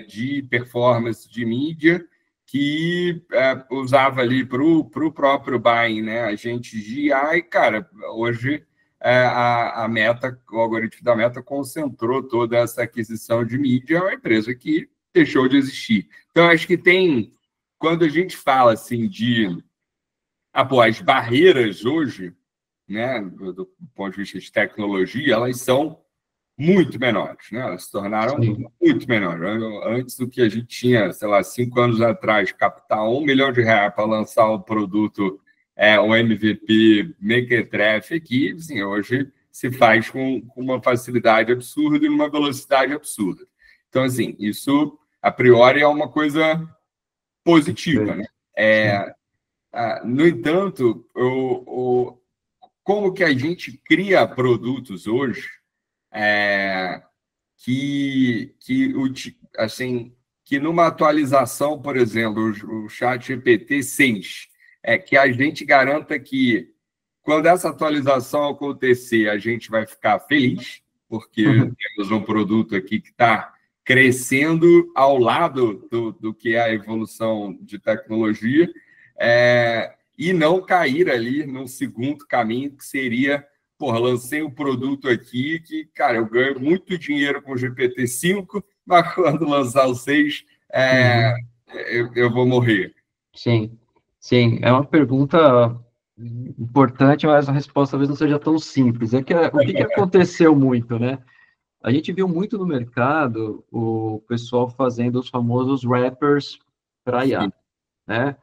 de performance de mídia que usava ali para o próprio buying, né? Agentes de IA, e, cara, hoje a Meta, o algoritmo da Meta concentrou toda essa aquisição de mídia, é uma empresa que deixou de existir. Então, acho que quando a gente fala assim as barreiras hoje, né, do ponto de vista de tecnologia, elas são muito menores, né? Elas se tornaram Sim. muito menores. Antes do que a gente tinha, sei lá, 5 anos atrás, captar R$ 1 milhão para lançar o produto, o MVP Mequetrefe aqui, assim, hoje se faz com uma facilidade absurda e numa velocidade absurda. Então, assim, isso, a priori, é uma coisa positiva, né? No entanto, como que a gente cria produtos hoje assim, que numa atualização, por exemplo, o ChatGPT 6, que a gente garanta que quando essa atualização acontecer, a gente vai ficar feliz, porque temos um produto aqui que está crescendo ao lado do que é a evolução de tecnologia, e não cair ali num segundo caminho, que seria, porra, lancei um produto aqui que, cara, eu ganho muito dinheiro com o GPT-5, mas quando lançar o 6, eu vou morrer. Sim, sim, é uma pergunta importante, mas a resposta talvez não seja tão simples. O que aconteceu muito, né? A gente viu muito no mercado o pessoal fazendo os famosos wrappers para IA, né?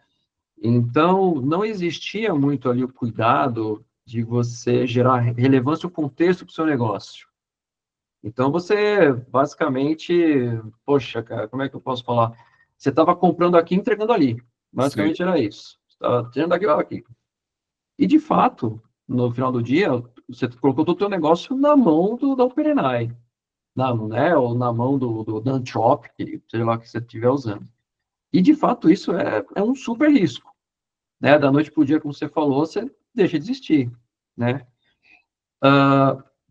Então, não existia muito ali o cuidado de você gerar relevância ou contexto para o seu negócio. Então, você, basicamente, poxa, cara, como é que eu posso falar? Você estava comprando aqui e entregando ali. Sim. Basicamente era isso. Você estava tirando daqui para aqui. E, de fato, no final do dia, você colocou todo o seu negócio na mão da OpenAI, né, ou na mão da Anthropic, seja lá o que você estiver usando. E, de fato, isso é um super risco. Né? Da noite para o dia, como você falou, você deixa de existir. Né?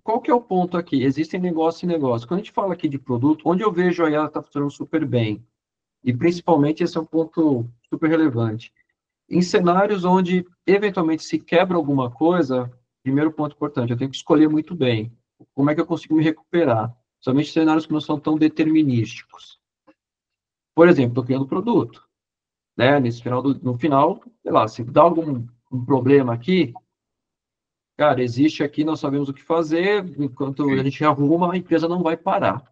qual que é o ponto aqui? Existem negócio e negócio. Quando a gente fala aqui de produto, onde eu vejo a IA está funcionando super bem, e principalmente esse é um ponto super relevante. Em cenários onde, eventualmente, se quebra alguma coisa, primeiro ponto importante, eu tenho que escolher muito bem. Como é que eu consigo me recuperar? Somente cenários que não são tão determinísticos. Por exemplo, estou criando produto, né? No final, sei lá, se dá algum um problema aqui, cara, existe aqui, nós sabemos o que fazer, enquanto a gente arruma, a empresa não vai parar.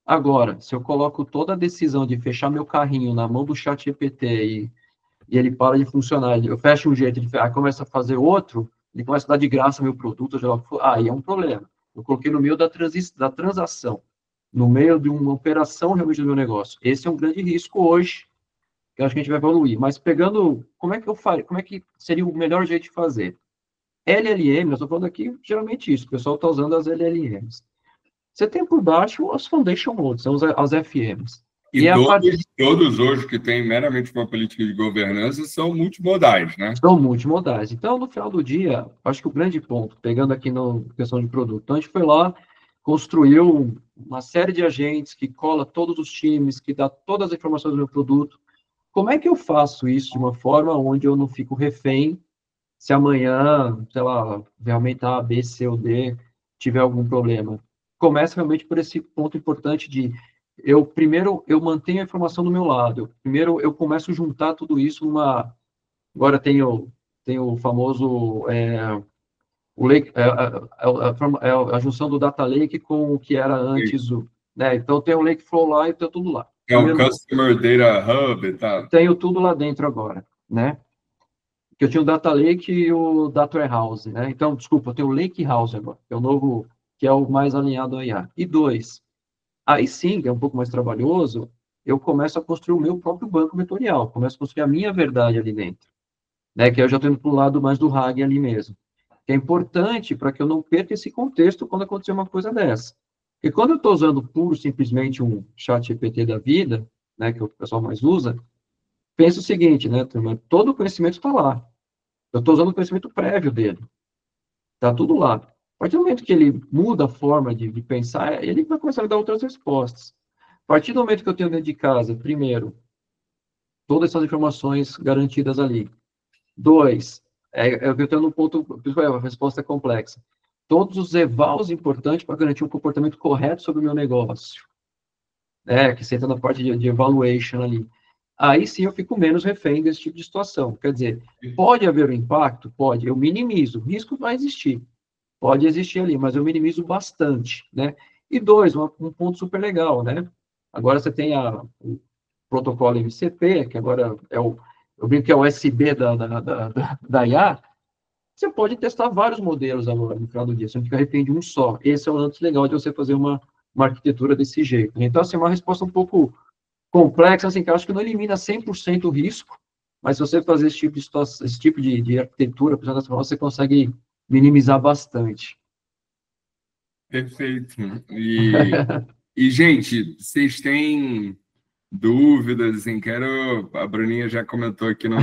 Agora, se eu coloco toda a decisão de fechar meu carrinho na mão do chat GPT e ele para de funcionar, eu fecho um jeito, ele começa a fazer outro, ele começa a dar de graça meu produto, aí é um problema. Eu coloquei no meio da transação, no meio de uma operação realmente do meu negócio. Esse é um grande risco hoje, que eu acho que a gente vai evoluir. Mas pegando, como é que eu faria, como é que seria o melhor jeito de fazer? LLM, eu estou falando aqui geralmente isso, o pessoal está usando as LLMs. Você tem por baixo as Foundation Modes, são as FMs. E todos hoje que têm meramente uma política de governança são multimodais, né? São multimodais. Então, no final do dia, acho que o grande ponto, pegando aqui na questão de produto, então, a gente foi lá, construiu uma série de agentes que cola todos os times, que dá todas as informações do meu produto. Como é que eu faço isso de uma forma onde eu não fico refém se amanhã, sei lá, vai aumentar A, B, C ou D, tiver algum problema? Começa realmente por esse ponto importante de primeiro eu mantenho a informação do meu lado. Primeiro eu começo a juntar tudo isso numa. Agora tem o famoso o lake, a junção do data lake com o que era antes o, né? Então tem o Lakeflow lá e tem tudo lá. É o Customer Data Hub e tal. Tenho tudo lá dentro agora, né? Que eu tinha o Data Lake e o Data Warehouse, né? Então, desculpa, eu tenho o Lake House agora, que é o novo, que é o mais alinhado a IA. E dois, aí sim, que é um pouco mais trabalhoso, eu começo a construir o meu próprio banco vetorial, começo a construir a minha verdade ali dentro, né? Que eu já estou indo para o lado mais do RAG ali mesmo. Que é importante para que eu não perca esse contexto quando acontecer uma coisa dessa. Porque quando eu estou usando puro, simplesmente um chat GPT da vida, né, que o pessoal mais usa, pensa o seguinte, né, turma? Todo o conhecimento está lá. Eu estou usando o conhecimento prévio dele. Está tudo lá. A partir do momento que ele muda a forma de pensar, ele vai começar a dar outras respostas. A partir do momento que eu tenho dentro de casa, primeiro, todas essas informações garantidas ali. Dois, eu tenho um ponto, a resposta é complexa. Todos os evals importantes para garantir um comportamento correto sobre o meu negócio. Que você entra na parte de evaluation ali. Aí sim eu fico menos refém desse tipo de situação. Quer dizer, pode haver um impacto? Pode. Eu minimizo. O risco vai existir. Pode existir ali, mas eu minimizo bastante, né? E dois, um ponto super legal, né? Agora você tem o protocolo MCP, que agora eu brinco que é o SB da IA, você pode testar vários modelos agora no final do dia, você não fica refém de um só. Esse é o lance legal de você fazer uma arquitetura desse jeito. Então, assim, uma resposta um pouco complexa, assim, que eu acho que não elimina 100% o risco, mas se você fazer esse tipo de situação, esse tipo de arquitetura, você consegue minimizar bastante. Perfeito. E gente, vocês têm dúvidas, assim, a Bruninha já comentou aqui no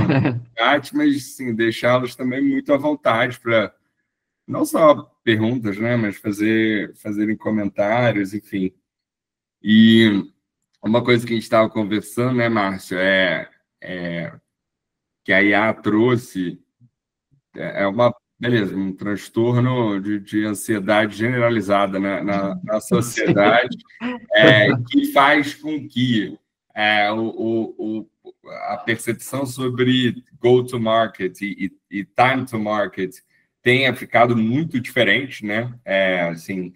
chat, mas, sim, deixá-los também muito à vontade para, não só perguntas, né, mas fazerem comentários, enfim. E uma coisa que a gente estava conversando, né, Márcio, que a IA trouxe beleza, um transtorno de ansiedade generalizada, né, na sociedade, que faz com que a percepção sobre go-to-market e time-to-market tenha ficado muito diferente, né? Assim,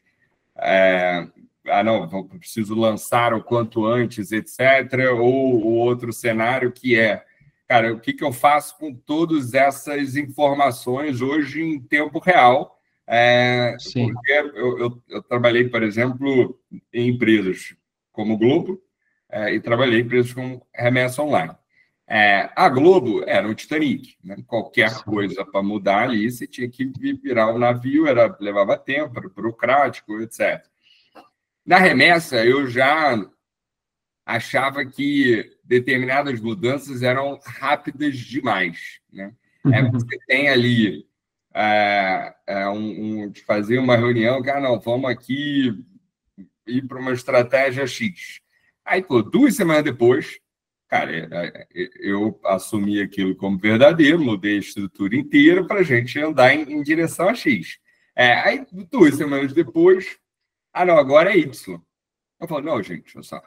não, preciso lançar o quanto antes, etc. Ou o outro cenário que cara, o que eu faço com todas essas informações hoje em tempo real? Porque eu trabalhei, por exemplo, em empresas como o Globo e trabalhei em empresas como Remessa Online. A Globo era um Titanic, né? Qualquer coisa para mudar ali, você tinha que virar o navio, levava tempo, era burocrático, etc. Na Remessa, eu já achava que determinadas mudanças eram rápidas demais, né? Você tem ali de fazer uma reunião, cara, não, vamos aqui ir para uma estratégia X. Aí, pô, 2 semanas depois, cara, eu assumi aquilo como verdadeiro, mudei a estrutura inteira para a gente andar em direção a X. Aí, 2 semanas depois, não, agora é Y. Eu falo, não, gente, só,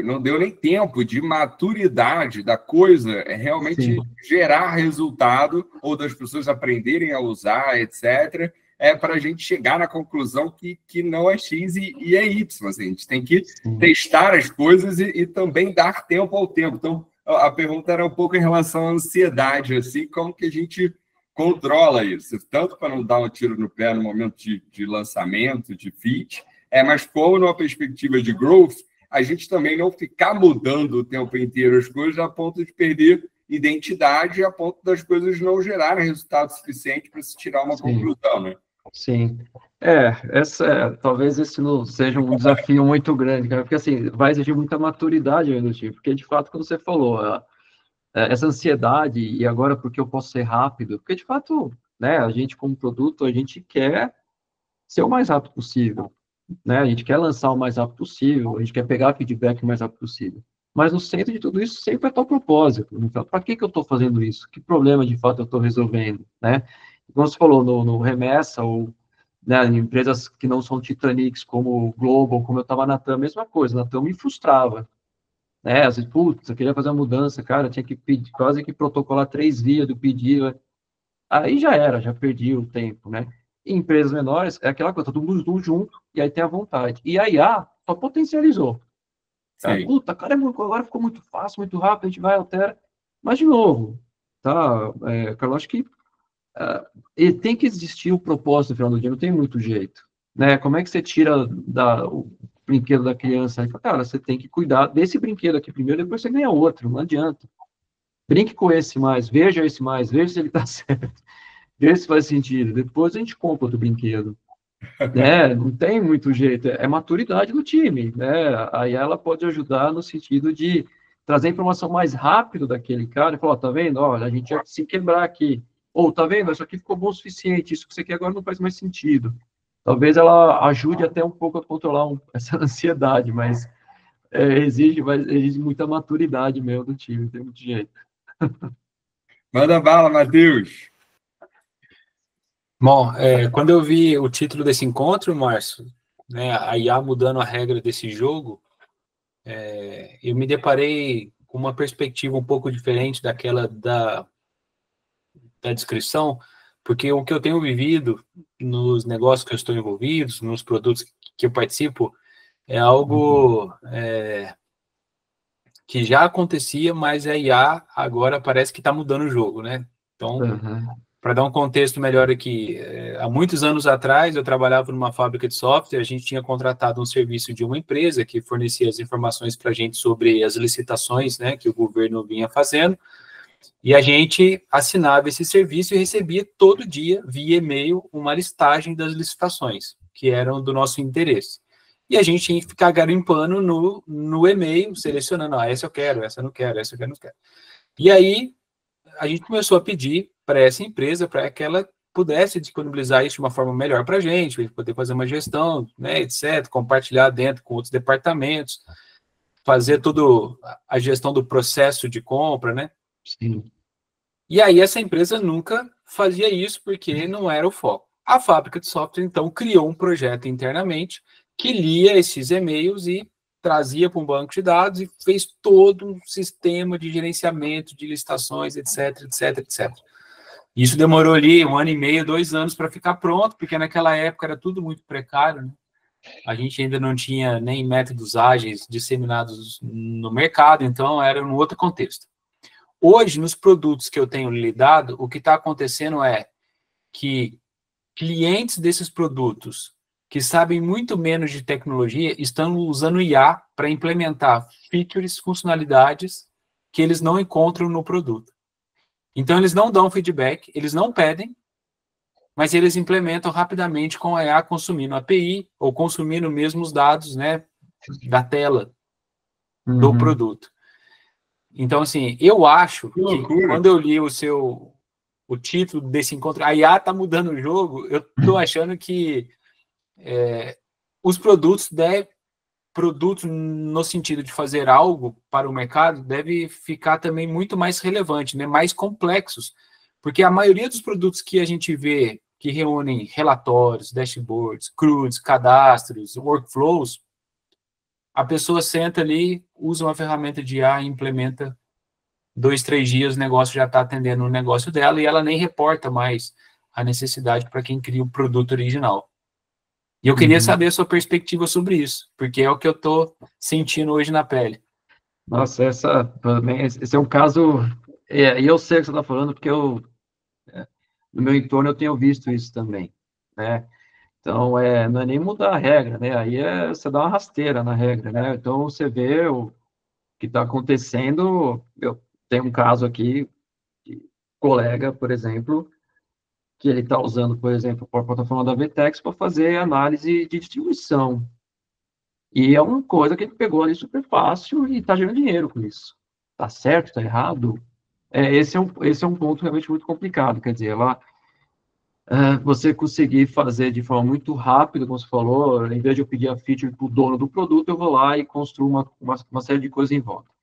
não deu nem tempo de maturidade da coisa realmente gerar resultado ou das pessoas aprenderem a usar, etc., para a gente chegar na conclusão que não é X e é Y. Assim, a gente tem que testar as coisas e também dar tempo ao tempo. Então, a pergunta era um pouco em relação à ansiedade, assim, como que a gente controla isso, tanto para não dar um tiro no pé no momento de lançamento, de fit, mas como numa perspectiva de growth, a gente também não ficar mudando o tempo inteiro as coisas a ponto de perder identidade, a ponto das coisas não gerarem resultado suficiente para se tirar uma conclusão, né? Sim. Talvez esse não seja um desafio muito grande, cara, porque assim, vai exigir muita maturidade no time, porque de fato, quando você falou, essa ansiedade, e agora porque eu posso ser rápido, porque de fato, né, a gente como produto, a gente quer ser o mais rápido possível, né, a gente quer lançar o mais rápido possível, a gente quer pegar feedback o mais rápido possível, mas no centro de tudo isso sempre é o propósito. Então, para que eu estou fazendo isso? Que problema de fato eu estou resolvendo, né? Como você falou, no Remessa, ou né, em empresas que não são Titanics, como o Global, como eu estava na TAM, mesma coisa, na TAM me frustrava, né, às vezes, putz, eu queria fazer uma mudança, cara, tinha que pedir, quase que protocolar 3 vias do pedido, aí já era, já perdi o tempo, né? Em empresas menores, é aquela coisa, todo mundo junto, e aí tem a vontade. E a IA só potencializou. Cara, puta, cara, agora ficou muito fácil, muito rápido, a gente vai, altera. Mas, de novo, tá, Carlos, acho que tem que existir o propósito no final do dia, não tem muito jeito. Né? Como é que você tira o brinquedo da criança? Cara, você tem que cuidar desse brinquedo aqui primeiro, depois você ganha outro, não adianta. Brinque com esse mais, veja se ele está certo, veja se faz sentido, depois a gente compra outro brinquedo. Né? Não tem muito jeito, é maturidade do time, né? Aí ela pode ajudar no sentido de trazer informação mais rápido daquele cara e falar, tá vendo? Olha, a gente ia se quebrar aqui. Ou, tá vendo? Isso aqui ficou bom o suficiente, isso que você quer agora não faz mais sentido. Talvez ela ajude até um pouco a controlar essa ansiedade, mas exige muita maturidade mesmo do time, não tem muito jeito. Manda bala, Matheus! Bom, quando eu vi o título desse encontro, Márcio, né, a IA mudando a regra desse jogo, eu me deparei com uma perspectiva um pouco diferente daquela da descrição, porque o que eu tenho vivido nos negócios que eu estou envolvido, nos produtos que eu participo, é algo que já acontecia, mas a IA agora parece que está mudando o jogo, né? Então, para dar um contexto melhor aqui, há muitos anos atrás eu trabalhava numa fábrica de software, a gente tinha contratado um serviço de uma empresa que fornecia as informações para a gente sobre as licitações, né, que o governo vinha fazendo, e a gente assinava esse serviço e recebia todo dia, via e-mail, uma listagem das licitações, que eram do nosso interesse. E a gente tinha que ficar garimpando no e-mail, selecionando, essa eu quero, essa eu não quero, essa eu quero, não quero. E aí, a gente começou a pedir para essa empresa, para que ela pudesse disponibilizar isso de uma forma melhor para a gente poder fazer uma gestão, né, etc., compartilhar dentro com outros departamentos, fazer toda a gestão do processo de compra, né? Sim. E aí essa empresa nunca fazia isso porque não era o foco. A fábrica de software, então, criou um projeto internamente que lia esses e-mails e trazia para um banco de dados e fez todo um sistema de gerenciamento de licitações, etc, etc, etc. Isso demorou ali 1 ano e meio, 2 anos para ficar pronto, porque naquela época era tudo muito precário, né? A gente ainda não tinha nem métodos ágeis disseminados no mercado, então era um outro contexto. Hoje, nos produtos que eu tenho lidado, o que está acontecendo é que clientes desses produtos que sabem muito menos de tecnologia estão usando IA para implementar features, funcionalidades que eles não encontram no produto. Então, eles não dão feedback, eles não pedem, mas eles implementam rapidamente com a IA consumindo API ou consumindo mesmo os dados, né, da tela do produto. Então, assim, eu acho que quando eu li o seu o título desse encontro, a IA está mudando o jogo, eu estou achando que os produtos no sentido de fazer algo para o mercado deve ficar também muito mais relevante, né? Mais complexos, porque a maioria dos produtos que a gente vê que reúnem relatórios, dashboards, CRUDs, cadastros, workflows, a pessoa senta ali, usa uma ferramenta de IA e implementa 2, 3 dias, o negócio já está atendendo o negócio dela e ela nem reporta mais a necessidade para quem cria o produto original. E eu queria saber a sua perspectiva sobre isso, porque é o que eu estou sentindo hoje na pele. Nossa, esse é um caso... E eu sei o que você está falando, porque no meu entorno eu tenho visto isso também, né? Então, não é nem mudar a regra, né? Aí você dá uma rasteira na regra, né? Então, você vê o que está acontecendo. Eu tenho um caso aqui, colega, por exemplo, que ele está usando, por exemplo, a plataforma da Vtex para fazer análise de distribuição. E é uma coisa que ele pegou ali super fácil e está gerando dinheiro com isso. Tá certo, tá errado? Esse é um ponto realmente muito complicado. Quer dizer, você conseguir fazer de forma muito rápida, como você falou, em vez de eu pedir a feature para o dono do produto, eu vou lá e construo uma série de coisas em volta. O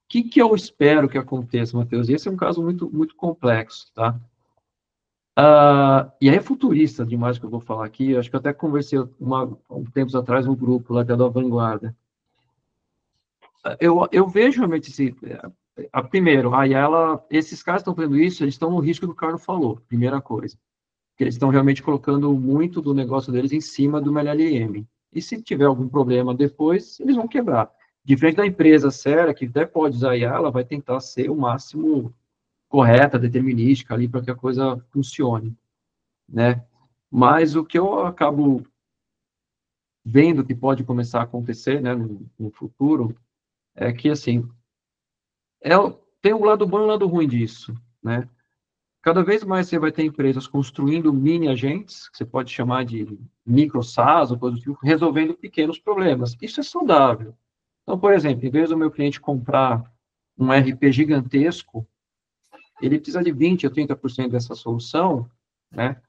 que eu espero que aconteça, Matheus? Esse é um caso muito, muito complexo, tá? E aí é futurista demais que eu vou falar aqui. Acho que eu até conversei há um tempos atrás no grupo lá da Vanguarda. Eu vejo realmente primeiro, esses caras estão fazendo isso, eles estão no risco que o Carlos falou, primeira coisa. Que eles estão realmente colocando muito do negócio deles em cima do MLM. E se tiver algum problema depois, eles vão quebrar. Diferente da empresa séria, que até pode usar IA, ela vai tentar ser o máximo correta, determinística ali, para que a coisa funcione, né? Mas o que eu acabo vendo que pode começar a acontecer, né, no futuro, é que, assim, tem um lado bom e um lado ruim disso, né? Cada vez mais você vai ter empresas construindo mini agentes, que você pode chamar de micro SaaS ou coisa do tipo, resolvendo pequenos problemas. Isso é saudável. Então, por exemplo, em vez do meu cliente comprar um RP gigantesco, ele precisa de 20% ou 30% dessa solução, né?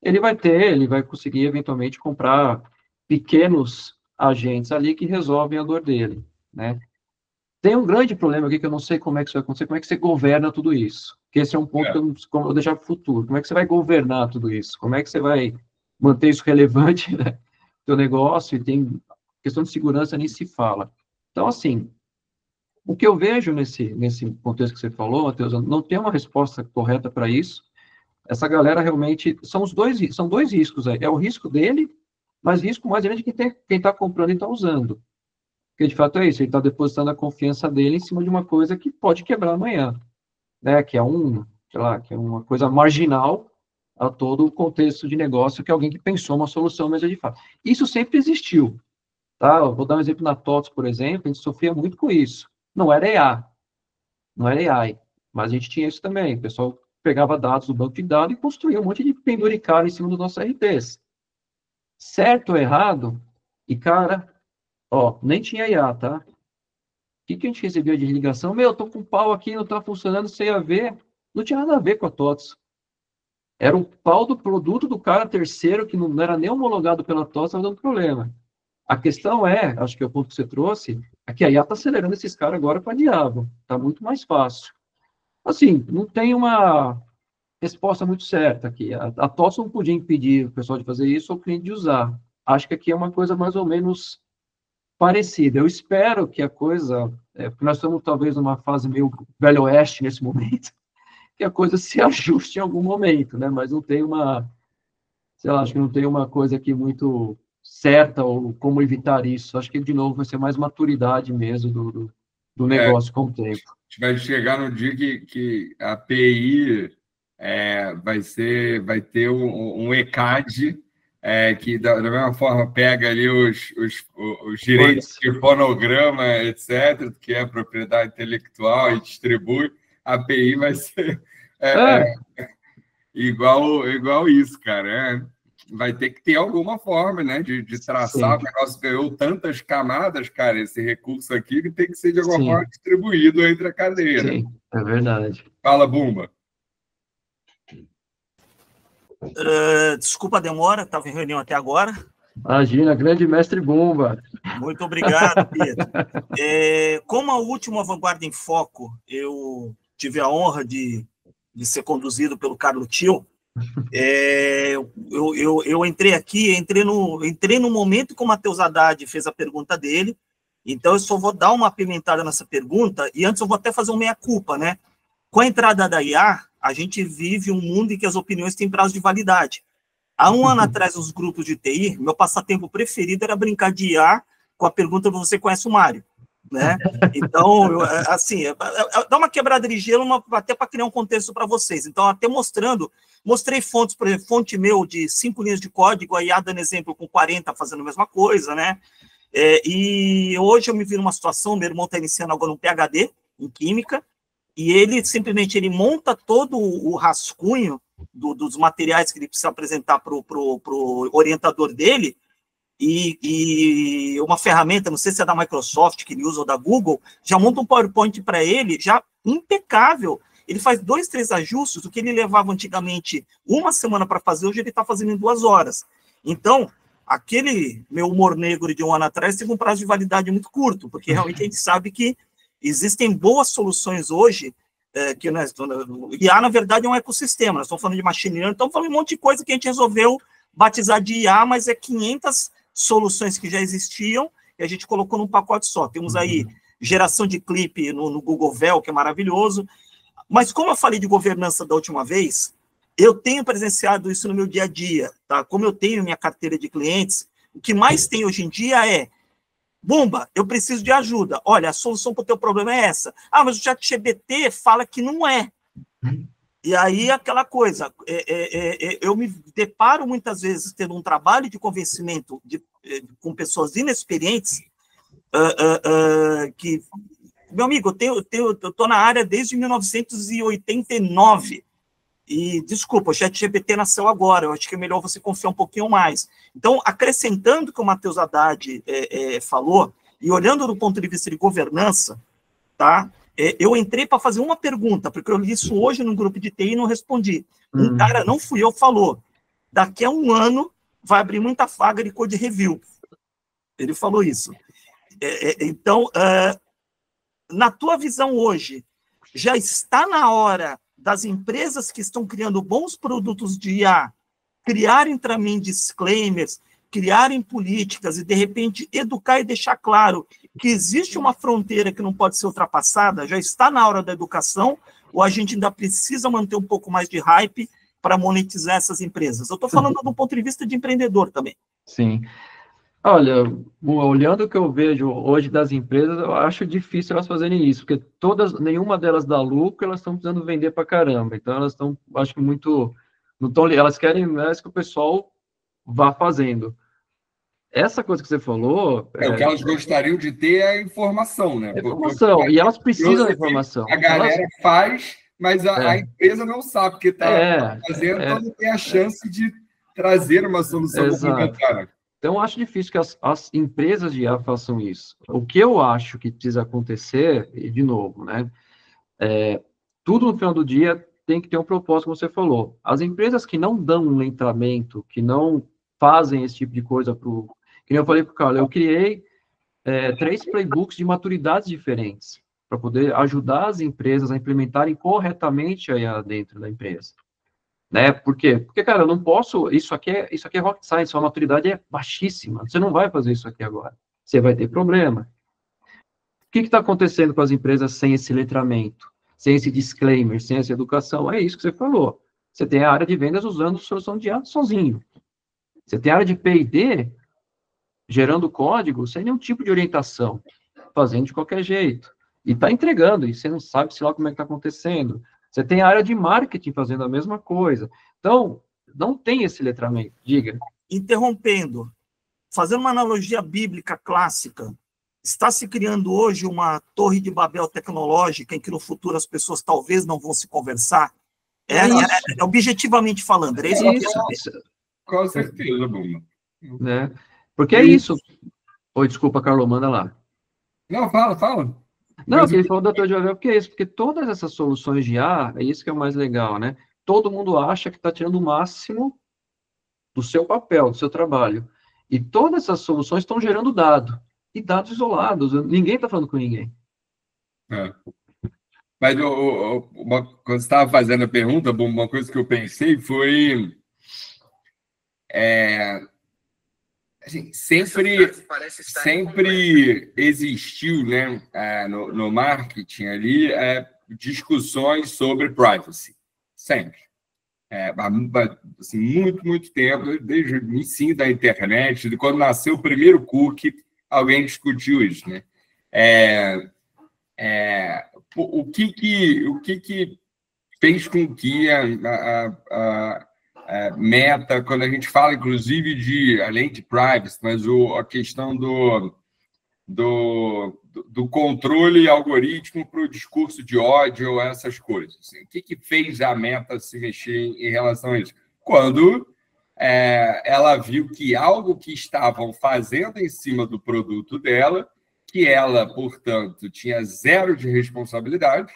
Ele vai conseguir, eventualmente, comprar pequenos agentes ali que resolvem a dor dele, né? Tem um grande problema aqui que eu não sei como é que isso vai acontecer, como é que você governa tudo isso? Porque esse é um ponto que eu vou deixar para o futuro. Como é que você vai governar tudo isso? Como é que você vai manter isso relevante, né? Teu negócio, e tem questão de segurança nem se fala. Então, assim, o que eu vejo nesse contexto que você falou, Matheus, não tem uma resposta correta para isso. Essa galera realmente, são dois riscos aí. É o risco dele, mas risco mais grande de quem está comprando e está usando. Porque, de fato, é isso. Ele está depositando a confiança dele em cima de uma coisa que pode quebrar amanhã, né? Que é uma coisa marginal a todo o contexto de negócio, que é alguém que pensou uma solução, mas é de fato. Isso sempre existiu, tá? Eu vou dar um exemplo na TOTS, por exemplo, a gente sofria muito com isso. Não era IA, não era AI, mas a gente tinha isso também. O pessoal pegava dados do banco de dados e construía um monte de penduricalho em cima dos nossos RPs. Certo ou errado? E, cara, nem tinha IA, tá? O que a gente recebia de ligação? Eu tô com um pau aqui, não tá funcionando, você ia ver. Não tinha nada a ver com a TOTS. Era o pau do produto do cara terceiro, que não era nem homologado pela TOTS, estava dando problema. A questão acho que é o ponto que você trouxe, é que a IA está acelerando esses caras agora para diabo. Está muito mais fácil. Assim, não tem uma resposta muito certa aqui. A TOTS não podia impedir o pessoal de fazer isso ou o cliente de usar. Acho que aqui é uma coisa mais ou menos parecida. Eu espero que a coisa, porque nós estamos talvez numa fase meio velho oeste nesse momento, que a coisa se ajuste em algum momento, né? Mas não tem acho que não tem uma coisa aqui muito certa ou como evitar isso. Acho que, de novo, vai ser mais maturidade mesmo do negócio com o tempo. A gente vai chegar no dia que a API vai ter um ECAD que, da mesma forma, pega ali os direitos de fonograma, etc., que é propriedade intelectual, e distribui. A API vai ser igual isso, cara. Vai ter que ter alguma forma, né, de traçar. Sim. O negócio ganhou tantas camadas, cara, esse recurso aqui, que tem que ser de alguma forma distribuído entre a cadeia. Sim, né? É verdade. Fala, Bumba. Desculpa a demora, estava em reunião até agora. Imagina, grande mestre Bomba. Muito obrigado, Pedro. Como a última Vanguarda em Foco, eu tive a honra de ser conduzido pelo Carlos Tio. Eu entrei aqui, entrei no momento que o Matheus Haddad fez a pergunta dele, então eu só vou dar uma apimentada nessa pergunta, e antes eu vou até fazer um meia-culpa, né? Com a entrada da IA, a gente vive um mundo em que as opiniões têm prazo de validade. Há um ano atrás, nos grupos de TI, meu passatempo preferido era brincar de IA com a pergunta: você conhece o Mário? Né? Então, assim, dá uma quebrada de gelo até para criar um contexto para vocês. Então, até mostrei fontes, por exemplo, fonte meu de 5 linhas de código, a IA dando exemplo com 40 fazendo a mesma coisa, né? E hoje eu me vi numa situação, meu irmão está iniciando agora um PhD em Química, e ele simplesmente monta todo o rascunho dos materiais que ele precisa apresentar para o orientador dele, e uma ferramenta, não sei se é da Microsoft que ele usa ou da Google, já monta um PowerPoint para ele, já impecável. Ele faz 2, 3 ajustes, o que ele levava antigamente uma semana para fazer, hoje ele está fazendo em 2 horas. Então, aquele meu humor negro de um ano atrás teve um prazo de validade muito curto, porque realmente a gente sabe que existem boas soluções hoje, IA, na verdade, é um ecossistema. Nós estamos falando de machine learning, estamos falando de um monte de coisa que a gente resolveu batizar de IA, mas 500 soluções que já existiam e a gente colocou num pacote só. Temos aí geração de clipe no Google Vel, que é maravilhoso. Mas como eu falei de governança da última vez, eu tenho presenciado isso no meu dia a dia, tá? Como eu tenho minha carteira de clientes, o que mais tem hoje em dia é: Bomba, eu preciso de ajuda. Olha, a solução para o teu problema é essa. Ah, mas o ChatGPT fala que não é. E aí, aquela coisa, eu me deparo muitas vezes tendo um trabalho de convencimento com pessoas inexperientes, que, meu amigo, eu estou na área desde 1989, e, desculpa, o ChatGPT nasceu agora, eu acho que é melhor você confiar um pouquinho mais. Então, acrescentando o que o Matheus Haddad falou, e olhando do ponto de vista de governança, tá? Eu entrei para fazer uma pergunta, porque eu li isso hoje no grupo de TI e não respondi. Um cara, não fui eu, falou: daqui a um ano vai abrir muita vaga de code review. Ele falou isso. Então, na tua visão hoje, já está na hora das empresas que estão criando bons produtos de IA criarem também disclaimers, criarem políticas e, de repente, educar e deixar claro que existe uma fronteira que não pode ser ultrapassada? Já está na hora da educação, ou a gente ainda precisa manter um pouco mais de hype para monetizar essas empresas? Eu estou falando do ponto de vista de empreendedor também. Sim. Olha, olhando o que eu vejo hoje das empresas, eu acho difícil elas fazerem isso, porque nenhuma delas dá lucro, elas estão precisando vender para caramba. Então, elas estão, acho que muito... Não tão, elas querem mais que o pessoal vá fazendo. Essa coisa que você falou... O que elas gostariam de ter é a informação, né? Informação, e elas precisam da informação. A galera faz, mas a empresa não sabe o que está fazendo, então não tem a chance de trazer uma solução complementar. Então, eu acho difícil que as empresas de IA façam isso. O que eu acho que precisa acontecer, e de novo, né? Tudo no final do dia tem que ter um propósito, como você falou. As empresas que não dão um letramento, que não fazem esse tipo de coisa que eu falei para o Carlos, eu criei 3 playbooks de maturidades diferentes para poder ajudar as empresas a implementarem corretamente a IA dentro da empresa. Né? Por quê? Porque, cara, eu não posso... Isso aqui é rocket science, sua maturidade é baixíssima. Você não vai fazer isso aqui agora. Você vai ter problema. O que está acontecendo com as empresas sem esse letramento, sem esse disclaimer, sem essa educação? É isso que você falou. Você tem a área de vendas usando solução de IA sozinho. Você tem a área de P&D gerando código sem nenhum tipo de orientação, fazendo de qualquer jeito. E está entregando, e você não sabe, sei lá, como é que está acontecendo. Você tem a área de marketing fazendo a mesma coisa. Então, não tem esse letramento. Diga. Interrompendo, fazendo uma analogia bíblica clássica, está se criando hoje uma torre de Babel tecnológica em que no futuro as pessoas talvez não vão se conversar? Objetivamente falando, é isso que eu quero saber. Com certeza, Bruno. Né? Porque é isso. Oi, desculpa, Carlos, manda lá. Não, fala. Não, que ele falou da Torre de Babel, porque é isso, porque todas essas soluções de IA, é isso que é o mais legal, né? todo mundo acha que está tirando o máximo do seu papel, do seu trabalho. E todas essas soluções estão gerando dado, e dados isolados, ninguém está falando com ninguém. Mas quando você estava fazendo a pergunta, uma coisa que eu pensei foi... assim, sempre existiu, né, no marketing ali, discussões sobre privacy. Sempre. Assim, muito tempo, desde o início da internet, de quando nasceu o primeiro cookie, alguém discutiu isso, né? O que fez com que a Meta, quando a gente fala, inclusive, além de privacy, mas a questão do controle algoritmo para o discurso de ódio, essas coisas. Assim, o que fez a Meta se mexer em relação a isso? Quando ela viu que algo que estavam fazendo em cima do produto dela, que ela, portanto, tinha zero de responsabilidade,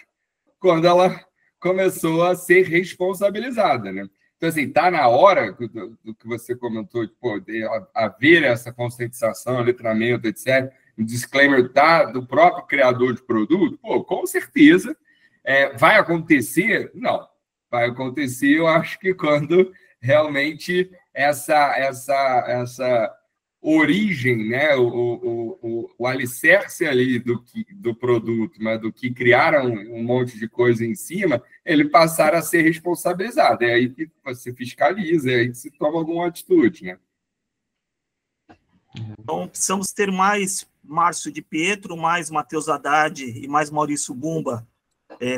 quando ela começou a ser responsabilizada, né? Então, assim, está na hora do que você comentou, de haver essa conscientização, letramento, etc., o disclaimer do próprio criador de produto, com certeza. Vai acontecer? Não. Vai acontecer, eu acho que quando realmente essa origem, né, o alicerce ali do produto, mas do que criaram um monte de coisa em cima, ele passar a ser responsabilizado. É aí que você fiscaliza, é aí que se toma alguma atitude, né? Então, precisamos ter mais Márcio de Pietro, mais Matheus Haddad e mais Maurício Bumba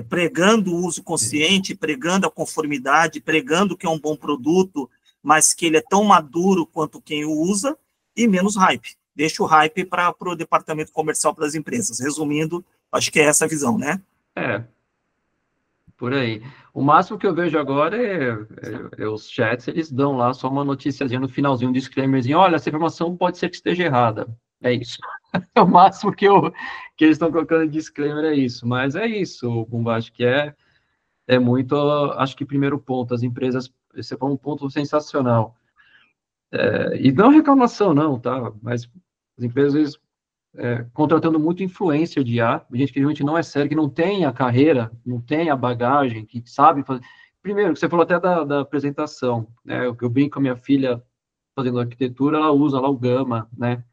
pregando o uso consciente, pregando a conformidade, pregando que é um bom produto, mas que ele é tão maduro quanto quem o usa, e menos hype. Deixa o hype para o departamento comercial das empresas. Resumindo, acho que é essa a visão, né? Por aí. O máximo que eu vejo agora é os chats, eles dão lá só uma noticiazinha no finalzinho, um disclaimerzinho, olha, essa informação pode ser que esteja errada. É isso. É o máximo que eles estão colocando de disclaimer, é isso. Mas é isso, Bumba, acho que é muito, acho que primeiro ponto, as empresas, esse é um ponto sensacional. E não reclamação, não, tá? Mas as empresas contratando muito influencer de IA, gente que realmente não é sério, que não tem a carreira, não tem a bagagem, que sabe fazer. Primeiro, você falou até da apresentação, né? Eu brinco com a minha filha fazendo arquitetura, ela usa lá o Gama, né?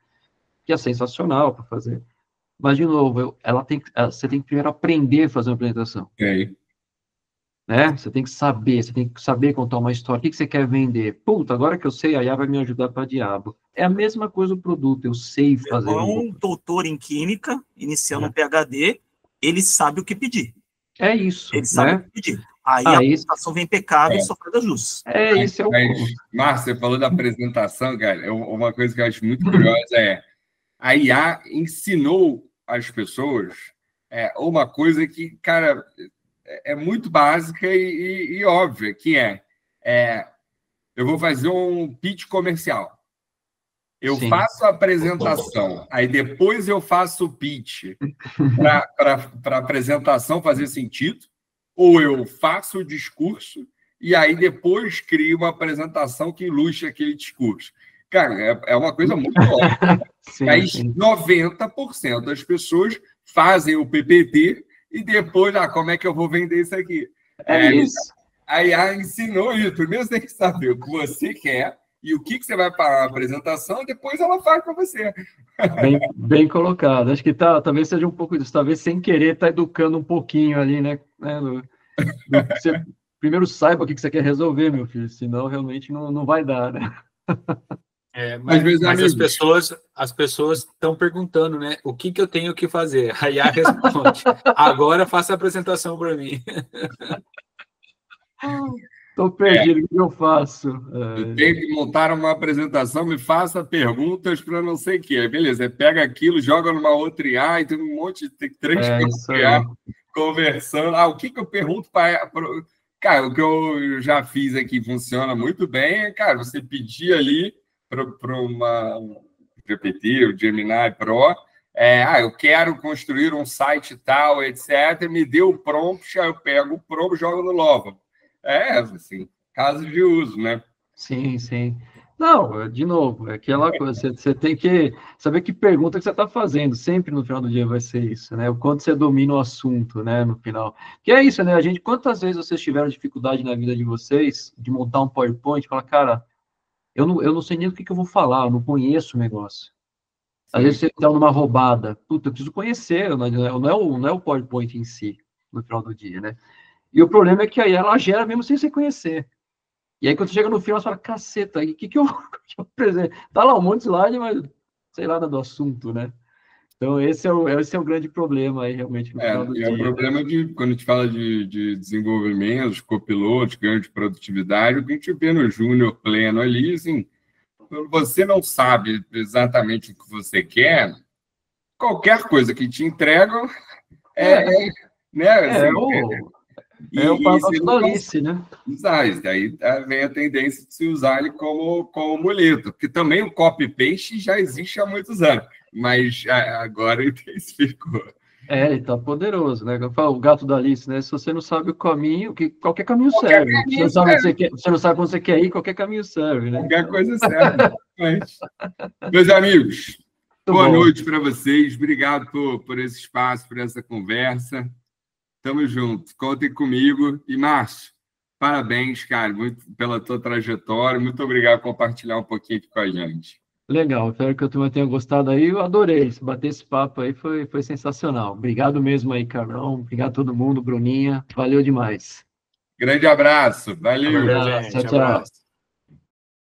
Que é sensacional para fazer. Mas, de novo, você tem que primeiro aprender a fazer uma apresentação. Né? Você tem que saber contar uma história. O que você quer vender? Agora que eu sei, a IA vai me ajudar para diabo. É a mesma coisa o produto, eu sei fazer. Um doutor em química, iniciando um PhD, ele sabe o que pedir. É isso. Ele sabe o que pedir. Aí a apresentação vem impecável e só faz ajustes. Esse é o ponto. Márcio, você falou da apresentação, cara. Uma coisa que eu acho muito curiosa a IA ensinou as pessoas uma coisa que, cara, é muito básica e óbvia, que eu vou fazer um pitch comercial. Eu faço a apresentação, aí depois eu faço o pitch para a apresentação fazer sentido, ou eu faço o discurso e aí depois crio uma apresentação que ilustre aquele discurso. Cara, é uma coisa muito óbvia. Mas 90% das pessoas fazem o PPT e depois, como é que eu vou vender isso aqui? Isso. A IA ensinou isso. Primeiro você tem que saber o que você quer e o que você vai para a apresentação, e depois ela faz para você. Bem colocado. Acho que talvez seja um pouco disso. Talvez sem querer está educando um pouquinho ali, né? Você primeiro saiba o que você quer resolver, meu filho, senão realmente não vai dar, né? Mas as pessoas estão perguntando, né? O que eu tenho que fazer? A IA responde. Agora faça a apresentação para mim. Estou perdido, o que eu faço? Eu tenho que montar uma apresentação, me faça perguntas para não sei o quê. Beleza, pega aquilo, joga numa outra IA e tem um monte de três IA conversando. O que eu pergunto para... Cara, o que eu já fiz aqui funciona muito bem. Cara, você pedir ali para um GPT, o Gemini Pro, eu quero construir um site tal, etc. Me deu o prompt, aí eu pego o prompt e jogo no Lova. assim, casos de uso, né? Sim, sim. Não, de novo, é aquela coisa, você tem que saber que pergunta que você está fazendo, sempre no final do dia vai ser isso, né? O quanto você domina o assunto, né, no final. Que é isso, né? A gente, quantas vezes vocês tiveram dificuldade na vida de vocês de montar um PowerPoint, falar, cara, eu não sei nem o que eu vou falar, eu não conheço o negócio. Às vezes você está numa roubada, puta, eu preciso conhecer, não é o PowerPoint em si, no final do dia, né? E o problema é que aí ela gera mesmo sem você conhecer. E aí, quando você chega no final, você fala, caceta, o que eu apresento? Tá lá um monte de slide, mas sei lá nada do assunto, né? Então, esse é o grande problema aí, realmente, no final do E é o dia. problema de, quando a gente fala de desenvolvimento, de copilotos, ganho de produtividade, o que a gente vê no júnior pleno ali, assim, quando você não sabe exatamente o que você quer, qualquer coisa que te entregam né, assim, o paradoxo da Alice, né? usar isso. Daí vem a tendência de se usar ele como muleto, porque também o copy-paste já existe há muitos anos, mas agora intensificou. Ele tá poderoso, né? Eu falo, o gato da Alice, né? Se você não sabe o caminho, qualquer caminho serve. Você não sabe onde você quer ir, qualquer caminho serve, né? Qualquer coisa serve. Mas, meus amigos, boa noite para vocês. Obrigado por esse espaço, por essa conversa. Tamo junto. Contem comigo. E, Márcio, parabéns, cara, muito pela tua trajetória. Muito obrigado por compartilhar um pouquinho aqui com a gente. Legal, espero que eu também tenha gostado aí. Eu adorei. Bater esse papo aí foi sensacional. Obrigado mesmo aí, Carlão. Obrigado a todo mundo, Bruninha. Valeu demais. Grande abraço. Valeu. Valeu, gente. Tchau, tchau. Abraço.